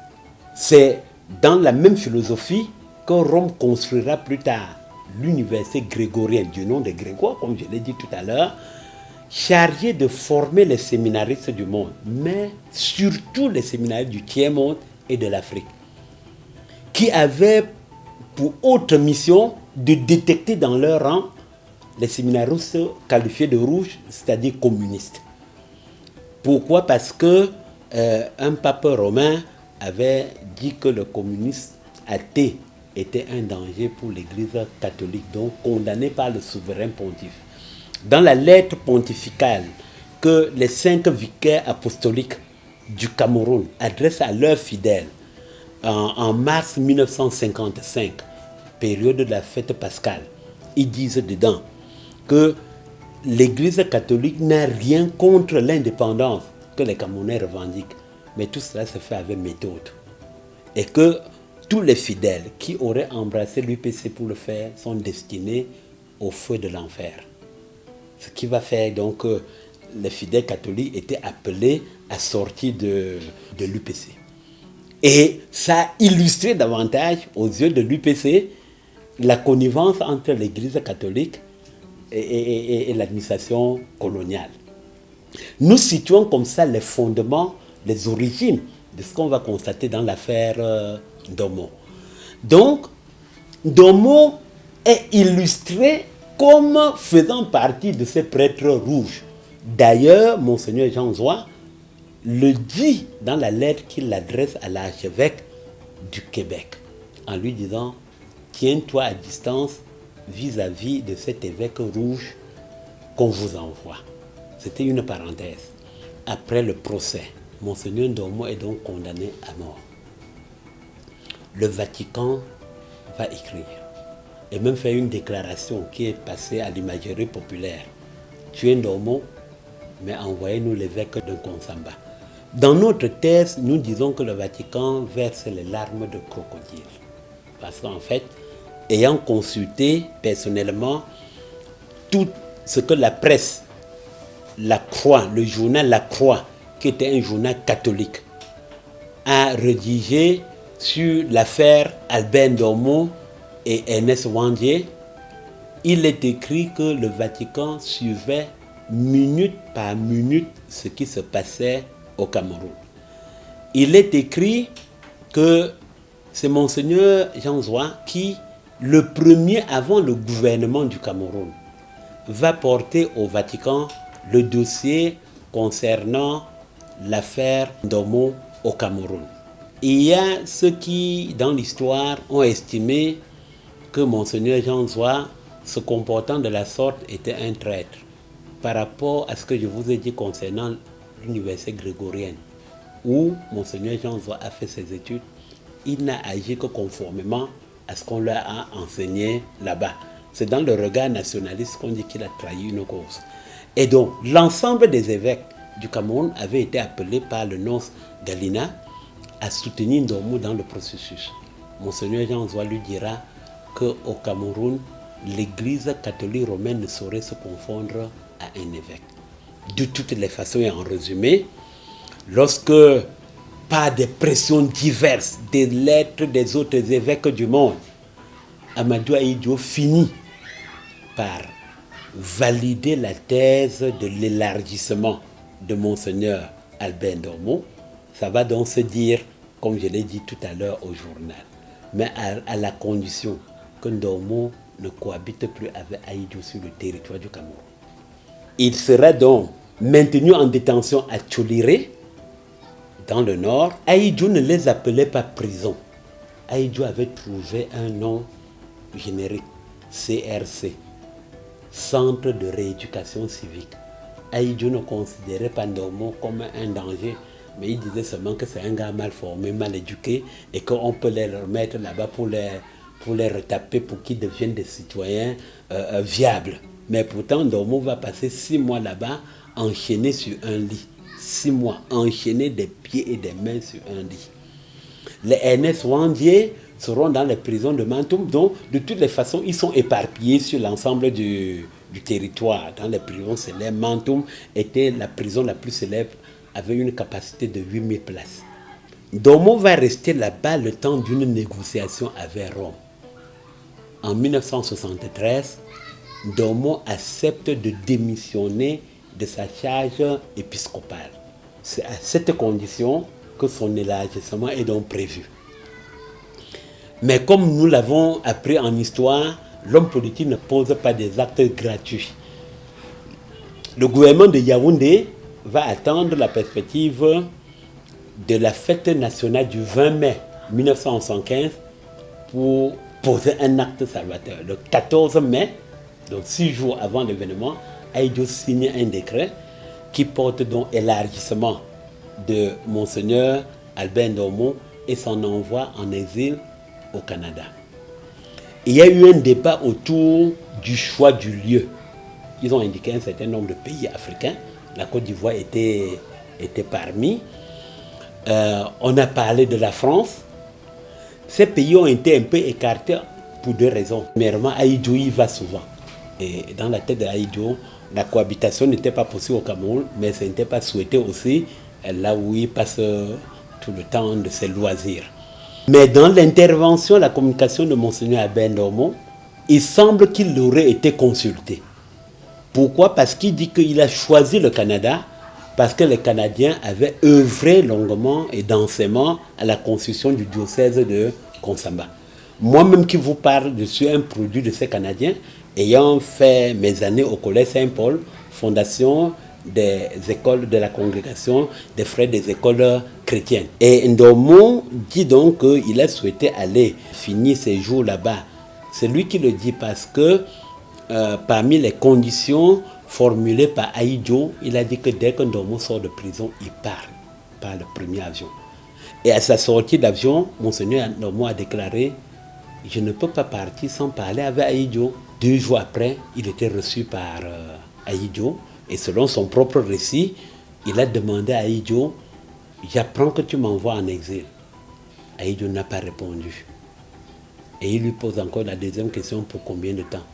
C'est dans la même philosophie que Rome construira plus tard l'université grégorienne du nom de Grégoire, comme je l'ai dit tout à l'heure, chargée de former les séminaristes du monde, mais surtout les séminaristes du tiers-monde et de l'Afrique, qui avaient pour autre mission de détecter dans leur rang les séminaristes qualifiés de rouges, c'est-à-dire communistes. Pourquoi? Parce que un pape romain avait dit que le communisme athée était un danger pour l'Église catholique, donc condamné par le souverain pontife. Dans la lettre pontificale que les 5 vicaires apostoliques du Cameroun adressent à leurs fidèles en mars 1955, période de la fête pascale, ils disent dedans que l'Église catholique n'a rien contre l'indépendance que les Camerounais revendiquent, mais tout cela se fait avec méthode. Et que tous les fidèles qui auraient embrassé l'UPC pour le faire sont destinés au feu de l'enfer. Ce qui va faire donc que les fidèles catholiques étaient appelés à sortir de l'UPC. Et ça a illustré davantage aux yeux de l'UPC la connivence entre l'Église catholique et l'administration coloniale. Nous situons comme ça les fondements, les origines de ce qu'on va constater dans l'affaire Ndomo. Donc, Ndomo est illustré comme faisant partie de ces prêtres rouges. D'ailleurs, Monseigneur Jean Zois le dit dans la lettre qu'il adresse à l'archevêque du Québec, en lui disant « Tiens-toi à distance vis-à-vis de cet évêque rouge qu'on vous envoie. » C'était une parenthèse. Après le procès, Monseigneur Ndomo est donc condamné à mort. Le Vatican va écrire et même faire une déclaration qui est passée à l'imagerie populaire. Tuez Ndomo, mais envoyez-nous l'évêque de Konsamba. Dans notre thèse, nous disons que le Vatican verse les larmes de crocodile. Parce qu'en fait, ayant consulté personnellement tout ce que la presse, La Croix, le journal La Croix, qui était un journal catholique, a rédigé sur l'affaire Albert Ndomo et Ernest Wandier, il est écrit que le Vatican suivait minute par minute ce qui se passait au Cameroun. Il est écrit que c'est Monseigneur Jean Zois qui, le premier avant le gouvernement du Cameroun, va porter au Vatican le dossier concernant l'affaire Ndomo au Cameroun. Il y a ceux qui, dans l'histoire, ont estimé que Monseigneur Jean Zois, se comportant de la sorte, était un traître par rapport à ce que je vous ai dit concernant l'université grégorienne, où Monseigneur Jean Zois a fait ses études. Il n'a agi que conformément à ce qu'on leur a enseigné là-bas. C'est dans le regard nationaliste qu'on dit qu'il a trahi une cause. Et donc, l'ensemble des évêques du Cameroun avaient été appelés par le nonce Galina à soutenir Ndomo dans le processus. Monseigneur Jean Zois lui dira qu'au Cameroun, l'Église catholique romaine ne saurait se confondre à un évêque. De toutes les façons, et en résumé, lorsque, par des pressions diverses, des lettres des autres évêques du monde, Amadou Ahidjo finit par valider la thèse de l'élargissement de Monseigneur Albert Ndomo. Ça va donc se dire, comme je l'ai dit tout à l'heure au journal, mais à la condition que Ndomo ne cohabite plus avec Ahidjo sur le territoire du Cameroun. Il sera donc maintenu en détention à Tcholiré, dans le nord. Ahidjo ne les appelait pas prison. Ahidjo avait trouvé un nom générique, CRC, Centre de rééducation civique. Ahidjo ne considérait pas Ndomo comme un danger, mais il disait seulement que c'est un gars mal formé, mal éduqué, et qu'on peut les remettre là-bas pour les retaper, pour qu'ils deviennent des citoyens viables. Mais pourtant, Ndomo va passer 6 mois là-bas, enchaîné sur un lit. 6 mois, enchaîné des pieds et des mains sur un lit. Les Ernest Ouandié seront dans les prisons de Mantoum, donc de toutes les façons, ils sont éparpillés sur l'ensemble du territoire. Dans les prisons célèbres, Mantoum était la prison la plus célèbre, avec une capacité de 8000 places. Ndomo va rester là-bas le temps d'une négociation avec Rome. En 1973, Ndomo accepte de démissionner de sa charge épiscopale. C'est à cette condition que son élargissement est donc prévu. Mais comme nous l'avons appris en histoire, l'homme politique ne pose pas des actes gratuits. Le gouvernement de Yaoundé va attendre la perspective de la fête nationale du 20 mai 1975 pour poser un acte salvateur. Le 14 mai, donc 6 jours avant l'événement, Ahidjo signe un décret qui porte donc élargissement de Monseigneur Albert Ndomo et son envoi en exil au Canada. Il y a eu un débat autour du choix du lieu. Ils ont indiqué un certain nombre de pays africains. La Côte d'Ivoire était parmi. On a parlé de la France. Ces pays ont été un peu écartés pour 2 raisons. Premièrement, Ahidjo y va souvent. Et dans la tête d'Ahidjo, la cohabitation n'était pas possible au Cameroun, mais ce n'était pas souhaité aussi là où il passe tout le temps de ses loisirs. Mais dans l'intervention, la communication de Monseigneur Albert Ndomo, il semble qu'il aurait été consulté. Pourquoi? Parce qu'il dit qu'il a choisi le Canada parce que les Canadiens avaient œuvré longuement et densément à la construction du diocèse de Konsamba. Moi-même qui vous parle, je suis un produit de ces Canadiens, ayant fait mes années au Collège Saint-Paul, fondation des écoles de la congrégation des frères des écoles chrétiennes. Et Ndomo dit donc qu'il a souhaité aller finir ses jours là-bas. C'est lui qui le dit parce que parmi les conditions formulées par Ahidjo, il a dit que dès que Ndomo sort de prison, il part par le premier avion. Et à sa sortie d'avion, Monseigneur Ndomo a déclaré « Je ne peux pas partir sans parler avec Ahidjo ». 2 jours après, il était reçu par Ahidjo. Et selon son propre récit, il a demandé à Ahidjo « J'apprends que tu m'envoies en exil ». Ahidjo n'a pas répondu. Et il lui pose encore la deuxième question: pour combien de temps?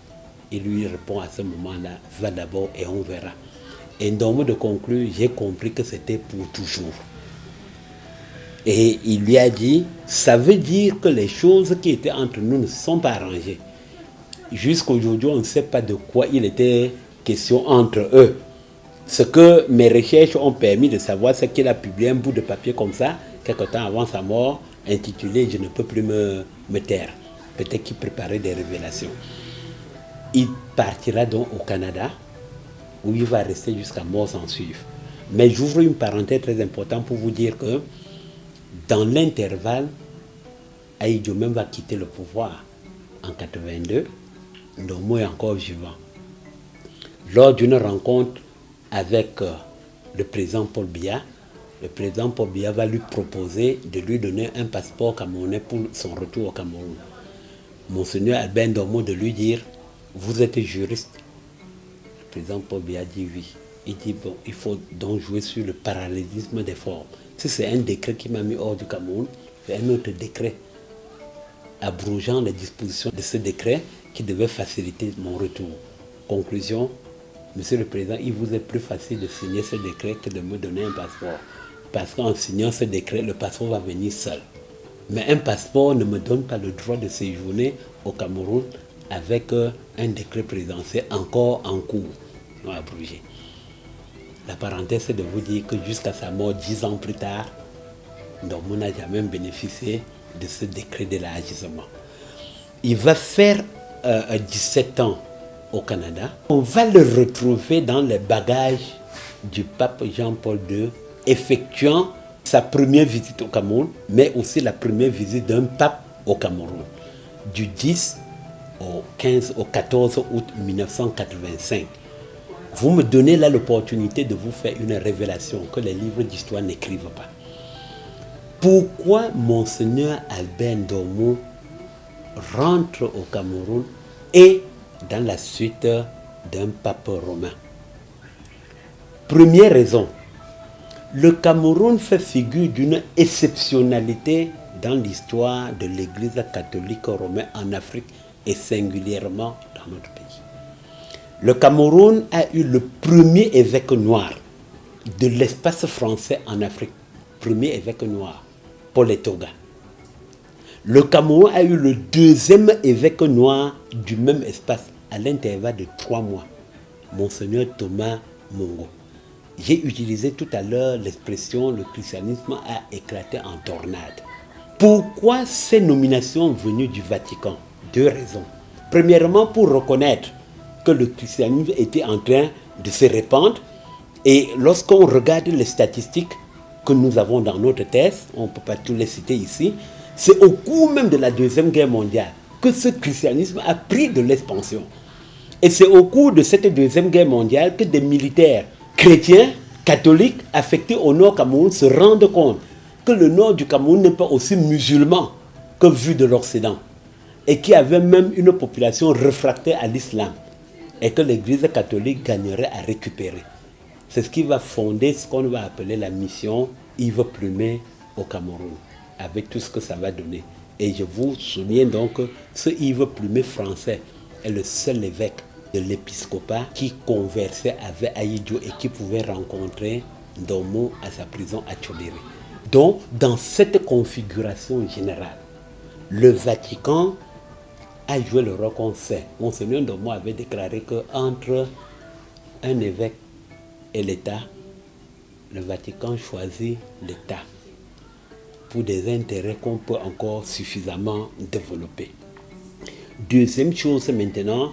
Il lui répond à ce moment-là: va d'abord et on verra. Et Ndomo de conclure: j'ai compris que c'était pour toujours. Et il lui a dit: ça veut dire que les choses qui étaient entre nous ne se sont pas arrangées. Jusqu'aujourd'hui, on ne sait pas de quoi il était question entre eux. Ce que mes recherches ont permis de savoir, c'est qu'il a publié un bout de papier comme ça, quelque temps avant sa mort, intitulé « Je ne peux plus me taire ». Peut-être qu'il préparait des révélations. Il partira donc au Canada, où il va rester jusqu'à mort s'en suivre. Mais j'ouvre une parenthèse très importante pour vous dire que dans l'intervalle, Ahidjo même va quitter le pouvoir en 82. Ndomo est encore vivant. Lors d'une rencontre avec le président Paul Biya, le président Paul Biya va lui proposer de lui donner un passeport camerounais pour son retour au Cameroun. Monseigneur Albert Ndomo de lui dire: vous êtes juriste. Le président Paul Biya dit oui. Il dit bon, il faut donc jouer sur le parallélisme des formes. Si c'est un décret qui m'a mis hors du Cameroun, c'est un autre décret abrogeant les dispositions de ce décret qui devait faciliter mon retour. Conclusion: Monsieur le Président, il vous est plus facile de signer ce décret que de me donner un passeport. Parce qu'en signant ce décret, le passeport va venir seul. Mais un passeport ne me donne pas le droit de séjourner au Cameroun avec un décret présidentiel encore en cours, non abrogé. La parenthèse, c'est de vous dire que jusqu'à sa mort, 10 ans plus tard, Ndomo n'a jamais bénéficié de ce décret d'élargissement. Il va faire 17 ans au Canada. On va le retrouver dans les bagages du pape Jean-Paul II, effectuant sa première visite au Cameroun, mais aussi la première visite d'un pape au Cameroun, du 10 au 14 août 1985. Vous me donnez là l'opportunité de vous faire une révélation que les livres d'histoire n'écrivent pas. Pourquoi Monseigneur Albert Ndomou rentre au Cameroun et dans la suite d'un pape romain? Première raison, le Cameroun fait figure d'une exceptionnalité dans l'histoire de l'Église catholique romaine en Afrique et singulièrement dans notre pays. Le Cameroun a eu le premier évêque noir de l'espace français en Afrique. Premier évêque noir, Paul Etoga. Le Cameroun a eu le deuxième évêque noir du même espace à l'intervalle de 3 mois, Monseigneur Thomas Mongo. J'ai utilisé tout à l'heure l'expression « le christianisme a éclaté en tornade ». Pourquoi ces nominations venues du Vatican? 2 raisons. Premièrement, pour reconnaître que le christianisme était en train de se répandre. Et lorsqu'on regarde les statistiques que nous avons dans notre thèse, on ne peut pas tous les citer ici, c'est au cours même de la Deuxième Guerre mondiale que ce christianisme a pris de l'expansion. Et c'est au cours de cette Deuxième Guerre mondiale que des militaires chrétiens, catholiques, affectés au Nord Cameroun se rendent compte que le Nord du Cameroun n'est pas aussi musulman que vu de l'Occident et qui avait même une population réfractaire à l'islam et que l'Église catholique gagnerait à récupérer. C'est ce qui va fonder ce qu'on va appeler la mission Yves Plumet au Cameroun, avec tout ce que ça va donner. Et je vous souviens donc que ce Yves Plumet français est le seul évêque de l'épiscopat qui conversait avec Aïdjo et qui pouvait rencontrer Ndomou à sa prison à Tchobiri. Donc, dans cette configuration générale, le Vatican a joué le rôle qu'on sait. Monseigneur Ndomou avait déclaré qu'entre un évêque et l'État, le Vatican choisit l'État pour des intérêts qu'on peut encore suffisamment développer. Deuxième chose maintenant,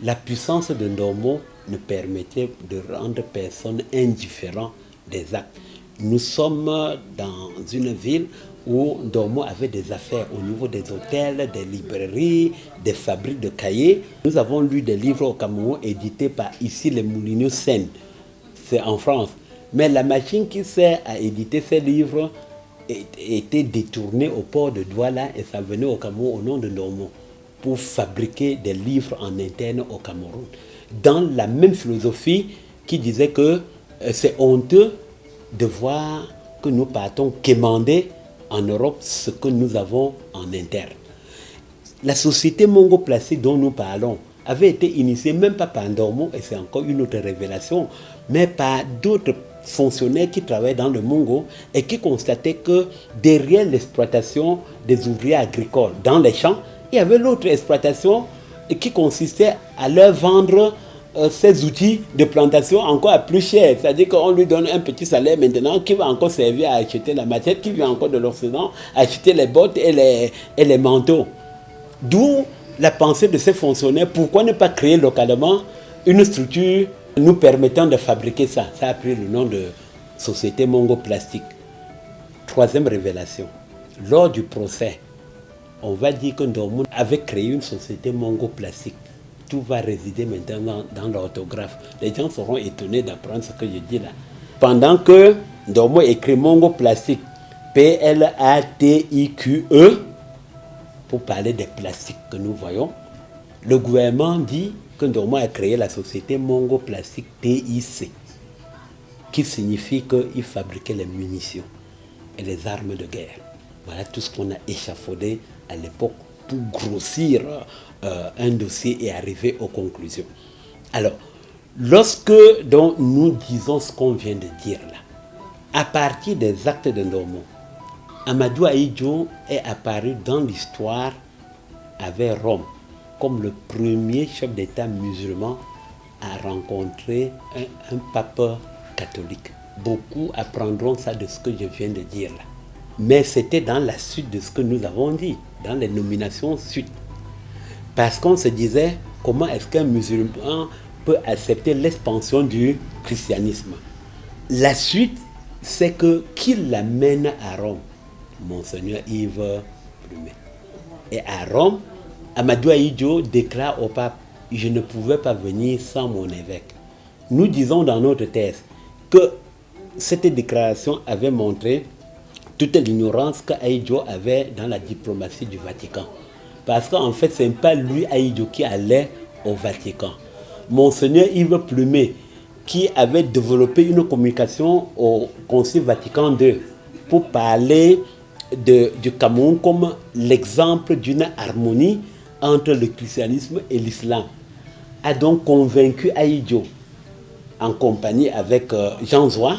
la puissance de Ndomou ne permettait de rendre personne indifférent des actes. Nous sommes dans une ville où Ndomou avait des affaires au niveau des hôtels, des librairies, des fabriques de cahiers. Nous avons lu des livres au Cameroun édités par ici les Moulineaux Seine, c'est en France. Mais la machine qui sert à éditer ces livres était détournée au port de Douala et ça venait au Cameroun au nom de Ndomou pour fabriquer des livres en interne au Cameroun. Dans la même philosophie qui disait que c'est honteux de voir que nous partons quémander en Europe ce que nous avons en interne. La société Mongo Plastique dont nous parlons avait été initiée même pas par Ndomou, et c'est encore une autre révélation, mais par d'autres fonctionnaires qui travaillaient dans le Mongo et qui constataient que derrière l'exploitation des ouvriers agricoles dans les champs, il y avait l'autre exploitation qui consistait à leur vendre ces outils de plantation encore à plus cher. C'est-à-dire qu'on lui donne un petit salaire maintenant qui va encore servir à acheter la machette, qui vient encore de l'Occident, acheter les bottes et les manteaux. D'où la pensée de ces fonctionnaires, pourquoi ne pas créer localement une structure nous permettant de fabriquer ça. Ça a pris le nom de Société Mongo Plastique. Troisième révélation, lors du procès, on va dire que Ndomou avait créé une société Mongo Plastique. Tout va résider maintenant dans l'orthographe. Les gens seront étonnés d'apprendre ce que je dis là. Pendant que Ndomou écrit Mongo Plastique, P-L-A-T-I-Q-E, pour parler des plastiques que nous voyons, le gouvernement dit que Ndomou a créé la société Mongo Plastique TIC, qui signifie qu'il fabriquait les munitions et les armes de guerre. Voilà tout ce qu'on a échafaudé à l'époque pour grossir un dossier et arriver aux conclusions. Alors, lorsque donc, nous disons ce qu'on vient de dire là, à partir des actes de Ndomou, Amadou Aïdjo est apparu dans l'histoire avec Rome comme le premier chef d'État musulman à rencontrer un pape catholique. Beaucoup apprendront ça de ce que je viens de dire là. Mais c'était dans la suite de ce que nous avons dit, dans les nominations suite. Parce qu'on se disait, comment est-ce qu'un musulman peut accepter l'expansion du christianisme? La suite, c'est que qui l'amène à Rome? Monseigneur Yves Plumet. Et à Rome, Amadou Aïdjo déclare au pape, je ne pouvais pas venir sans mon évêque. Nous disons dans notre thèse que cette déclaration avait montré toute l'ignorance qu'Ahidjo avait dans la diplomatie du Vatican. Parce qu'en fait, ce n'est pas lui, Ahidjo, qui allait au Vatican. Monseigneur Yves Plumet, qui avait développé une communication au Concile Vatican II pour parler du Cameroun comme l'exemple d'une harmonie entre le christianisme et l'islam, a donc convaincu Ahidjo, en compagnie avec Jean Zoua,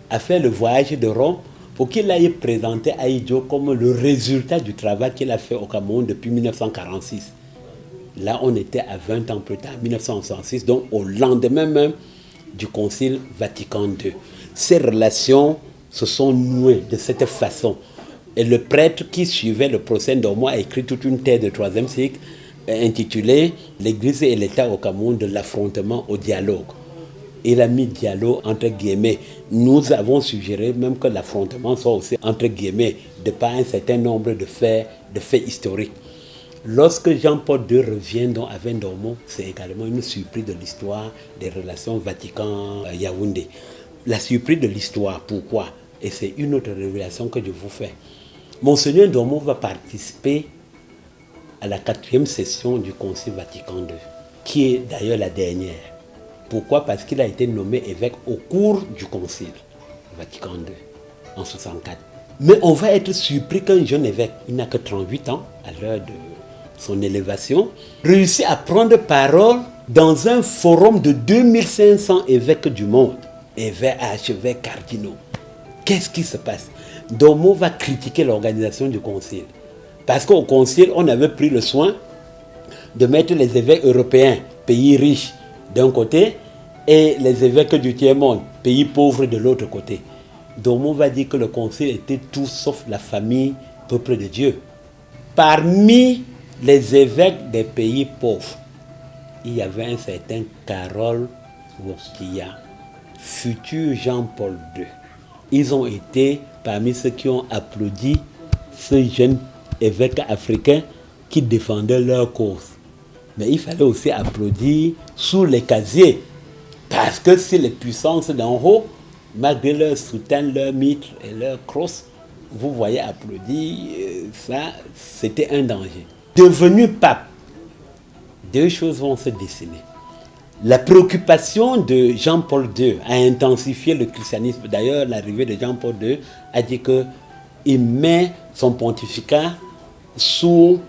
à faire le voyage de Rome pour qu'il aille présenter Ahidjo comme le résultat du travail qu'il a fait au Cameroun depuis 1946. Là, on était à 20 ans plus tard, 1966, donc au lendemain même du Concile Vatican II. Ces relations se sont nouées de cette façon. Et le prêtre qui suivait le procès d'Ormeau a écrit toute une thèse de 3e cycle intitulée « L'Église et l'État au Cameroun, de l'affrontement au dialogue ». Il a mis dialogue entre guillemets. Nous avons suggéré même que l'affrontement soit aussi entre guillemets, de par un certain nombre de faits historiques. Lorsque Jean-Paul II revient donc avec Ndormo, c'est également une surprise de l'histoire des relations Vatican-Yaoundé. La surprise de l'histoire, pourquoi? Et c'est une autre révélation que je vous fais. Monseigneur Ndormo va participer à la 4e session du Concile Vatican II, qui est d'ailleurs la dernière. Pourquoi? Parce qu'il a été nommé évêque au cours du Concile Vatican II, en 64. Mais on va être surpris qu'un jeune évêque, il n'a que 38 ans, à l'heure de son élévation, réussit à prendre parole dans un forum de 2500 évêques du monde, évêques, archevêques, cardinaux. Qu'est-ce qui se passe? Ndormo va critiquer l'organisation du concile. Parce qu'au concile, on avait pris le soin de mettre les évêques européens, pays riches, d'un côté, et les évêques du tiers-monde, pays pauvres, de l'autre côté. Ndormo va dire que le concile était tout sauf la famille, peuple de Dieu. Parmi les évêques des pays pauvres, il y avait un certain Karol Wojtyła, futur Jean-Paul II. Ils ont été parmi ceux qui ont applaudi ce jeune évêque africain qui défendait leur cause. Mais il fallait aussi applaudir sous les casiers. Parce que si les puissances d'en haut, malgré leur soutane, leur mitre et leur crosse, vous voyez applaudir, ça, c'était un danger. Devenu pape, deux choses vont se dessiner. La préoccupation de Jean-Paul II a intensifié le christianisme. D'ailleurs, l'arrivée de Jean-Paul II a dit qu'il met son pontificat sous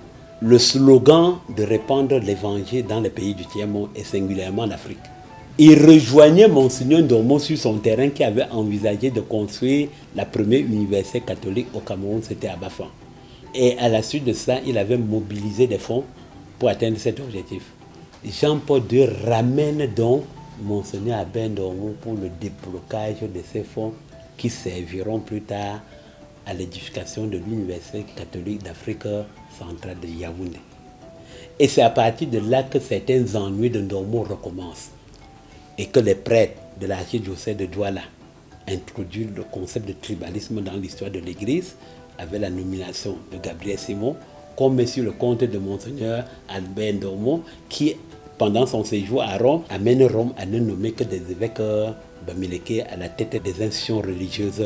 le slogan de répandre l'évangile dans les pays du tiers-monde et singulièrement en Afrique. Il rejoignait Monseigneur Ndormo sur son terrain qui avait envisagé de construire la première université catholique au Cameroun, c'était à Bafang. Et à la suite de ça, il avait mobilisé des fonds pour atteindre cet objectif. Jean-Paul II ramène donc Monseigneur Albert Ndormo pour le déblocage de ces fonds qui serviront plus tard à l'édification de l'Université catholique d'Afrique centrale de Yaoundé. Et c'est à partir de là que certains ennuis de Ndormo recommencent et que les prêtres de l'archidiocèse de Douala introduisent le concept de tribalisme dans l'histoire de l'Église avec la nomination de Gabriel Simon, comme sur le compte de Monseigneur Albert Ndormo, qui, pendant son séjour à Rome, amène Rome à ne nommer que des évêques bamileke à la tête des institutions religieuses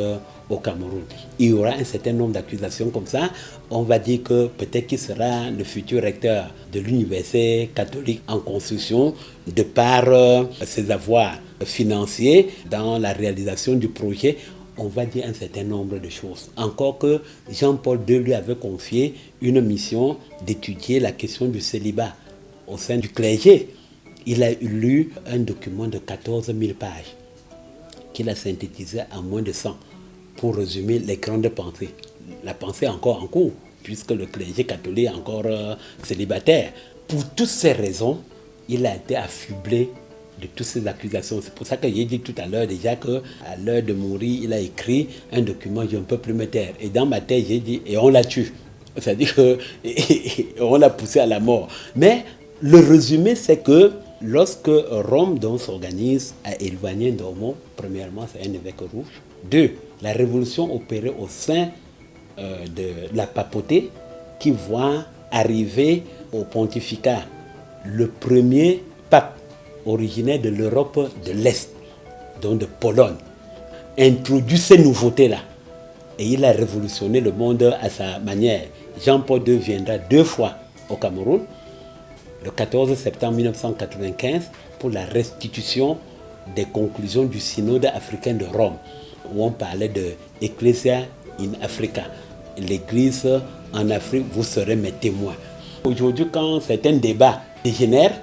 au Cameroun. Il y aura un certain nombre d'accusations comme ça. On va dire que peut-être qu'il sera le futur recteur de l'université catholique en construction de par ses avoirs financiers dans la réalisation du projet. On va dire un certain nombre de choses. Encore que Jean-Paul II lui avait confié une mission d'étudier la question du célibat au sein du clergé. Il a lu un document de 14 000 pages qu'il a synthétisé en moins de 100 pour résumer les grandes pensées. La pensée est encore en cours, puisque le clergé catholique est encore célibataire. Pour toutes ces raisons, il a été affublé de toutes ces accusations. C'est pour ça que j'ai dit tout à l'heure déjà qu'à l'heure de mourir, il a écrit un document « Je ne peux plus me taire ». Et dans ma tête, j'ai dit « Et on l'a tué ». C'est-à-dire qu'on l'a poussé à la mort. Mais le résumé, c'est que lorsque Rome donc s'organise à éloigner Ndormo, premièrement, c'est un évêque rouge. Deux, la révolution opérée au sein de la papauté qui voit arriver au pontificat le premier pape originaire de l'Europe de l'Est, donc de Pologne, introduit ces nouveautés-là. Et il a révolutionné le monde à sa manière. Jean-Paul II viendra 2 fois au Cameroun, le 14 septembre 1995, pour la restitution des conclusions du synode africain de Rome, où on parlait de Ecclesia in Africa. L'église en Afrique, vous serez mes témoins. Aujourd'hui, quand certains débats dégénèrent,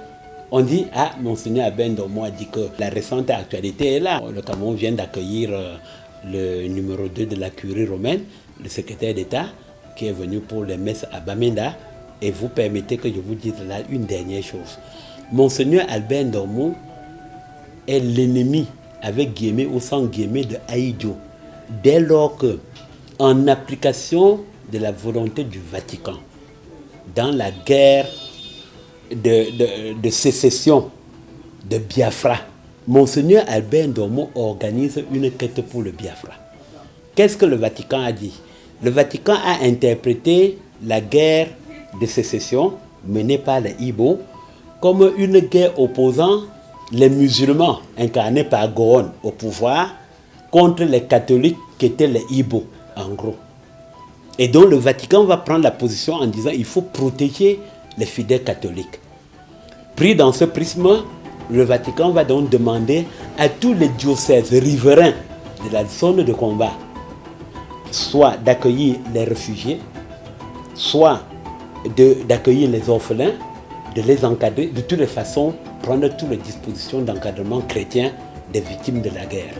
on dit, ah, Monseigneur Albert Ndomo a dit que la récente actualité est là. Le Cameroun vient d'accueillir le numéro 2 de la curie romaine, le secrétaire d'État, qui est venu pour les messes à Bamenda. Et vous permettez que je vous dise là une dernière chose. Monseigneur Albert Ndomo est l'ennemi, avec guillemets ou sans guillemets, de Haïdjo. Dès lors que, en application de la volonté du Vatican, dans la guerre de sécession de Biafra, Monseigneur Albert Ndomo organise une quête pour le Biafra. Qu'est-ce que le Vatican a dit? Le Vatican a interprété la guerre de sécession menée par les Ibo comme une guerre opposant les musulmans incarnés par Gowon au pouvoir contre les catholiques qui étaient les Ibo, en gros. Et donc le Vatican va prendre la position en disant qu'il faut protéger les fidèles catholiques. Pris dans ce prisme, le Vatican va donc demander à tous les diocèses riverains de la zone de combat, soit d'accueillir les réfugiés, soit d'accueillir les orphelins, de les encadrer, de toutes les façons, prendre toutes les dispositions d'encadrement chrétien des victimes de la guerre.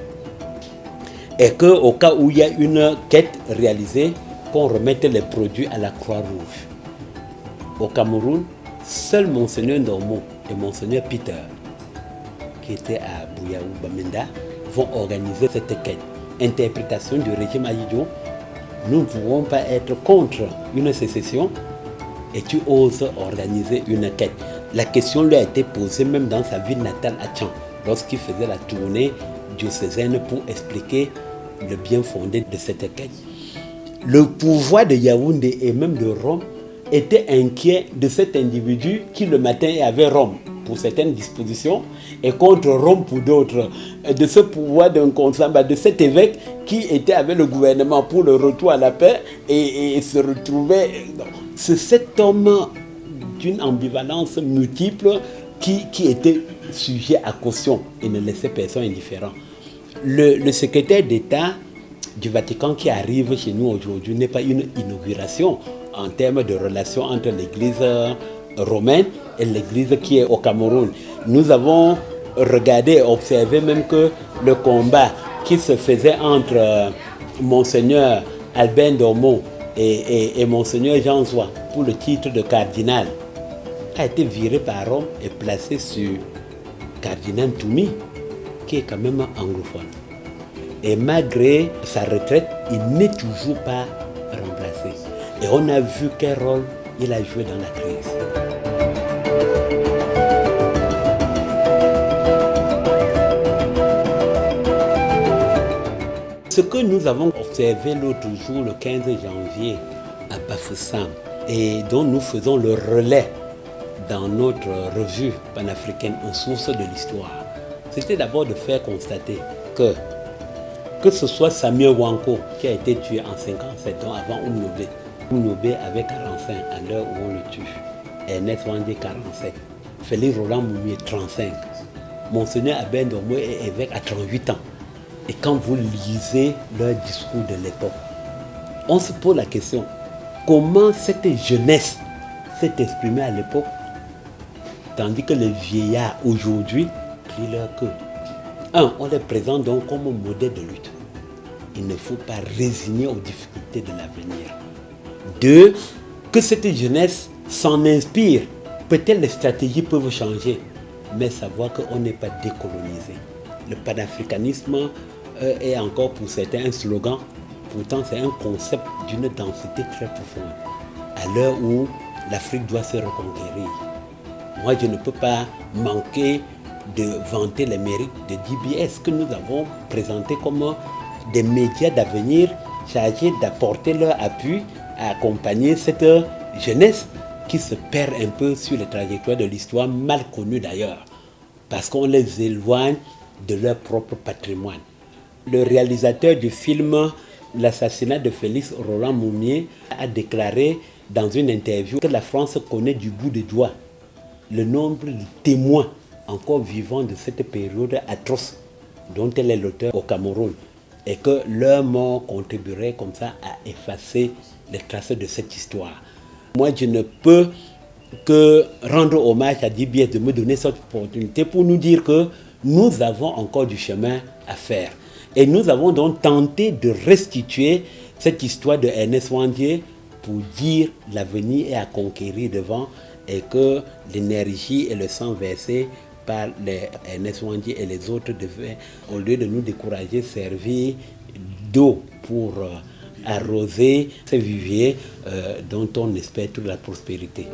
Et qu'au cas où il y a une quête réalisée, qu'on remette les produits à la Croix-Rouge. Au Cameroun, seul Monseigneur Ndomo et Monseigneur Peter, qui étaient à Bouyaou Bamenda, vont organiser cette quête. Interprétation du régime Haïdjo, nous ne pouvons pas être contre une sécession et tu oses organiser une quête. La question lui a été posée même dans sa ville natale à Tchan, lorsqu'il faisait la tournée diocésaine pour expliquer le bien fondé de cette quête. Le pouvoir de Yaoundé et même de Rome était inquiet de cet individu qui le matin avait Rome pour certaines dispositions et contre Rome pour d'autres. De ce pouvoir d'un consamba, de cet évêque qui était avec le gouvernement pour le retour à la paix et se retrouvait. C'est cet homme d'une ambivalence multiple qui était sujet à caution et ne laissait personne indifférent. Le secrétaire d'État du Vatican qui arrive chez nous aujourd'hui n'est pas une inauguration en termes de relations entre l'église romaine et l'église qui est au Cameroun. Nous avons regardé, observé même que le combat qui se faisait entre Monseigneur Albert Ndomo et Monseigneur Jean Zoua pour le titre de cardinal a été viré par Rome et placé sur cardinal Toumi, qui est quand même anglophone. Et malgré sa retraite, il n'est toujours pas remplacé. Et on a vu quel rôle il a joué dans la crise. Ce que nous avons observé l'autre jour, le 15 janvier, à Bafoussam, et dont nous faisons le relais dans notre revue panafricaine aux sources de l'histoire, c'était d'abord de faire constater que ce soit Samuel Wanko qui a été tué en 57 ans avant Oumnobe. Oumnobe avait 45 à l'heure où on le tue. Ernest Wandé 47. Félix Roland Moumier 35. Monseigneur Albert Ndomo est évêque à 38 ans. Et quand vous lisez leur discours de l'époque, on se pose la question, comment cette jeunesse s'est exprimée à l'époque, tandis que les vieillards aujourd'hui plient leur queue. On les présente donc comme un modèle de lutte. Il ne faut pas résigner aux difficultés de l'avenir. 2, que cette jeunesse s'en inspire. Peut-être les stratégies peuvent changer, mais savoir qu'on n'est pas décolonisé. Le panafricanisme est encore pour certains un slogan, pourtant c'est un concept d'une densité très profonde. À l'heure où l'Afrique doit se reconquérir. Moi, je ne peux pas manquer de vanter les mérites de DBS que nous avons présentés comme des médias d'avenir chargés d'apporter leur appui à accompagner cette jeunesse qui se perd un peu sur les trajectoires de l'histoire, mal connue d'ailleurs parce qu'on les éloigne de leur propre patrimoine. Le réalisateur du film L'assassinat de Félix Roland Moumié a déclaré dans une interview que la France connaît du bout des doigts le nombre de témoins encore vivants de cette période atroce dont elle est l'auteur au Cameroun, et que leur mort contribuerait comme ça à effacer les traces de cette histoire. Moi, je ne peux que rendre hommage à DBS de me donner cette opportunité pour nous dire que nous avons encore du chemin à faire. Et nous avons donc tenté de restituer cette histoire de Ernest Ouandié pour dire l'avenir est à conquérir devant, et que l'énergie et le sang versé par les Ernest Ouandié et les autres devaient, au lieu de nous décourager, servir d'eau pour arroser ces viviers dont on espère toute la prospérité.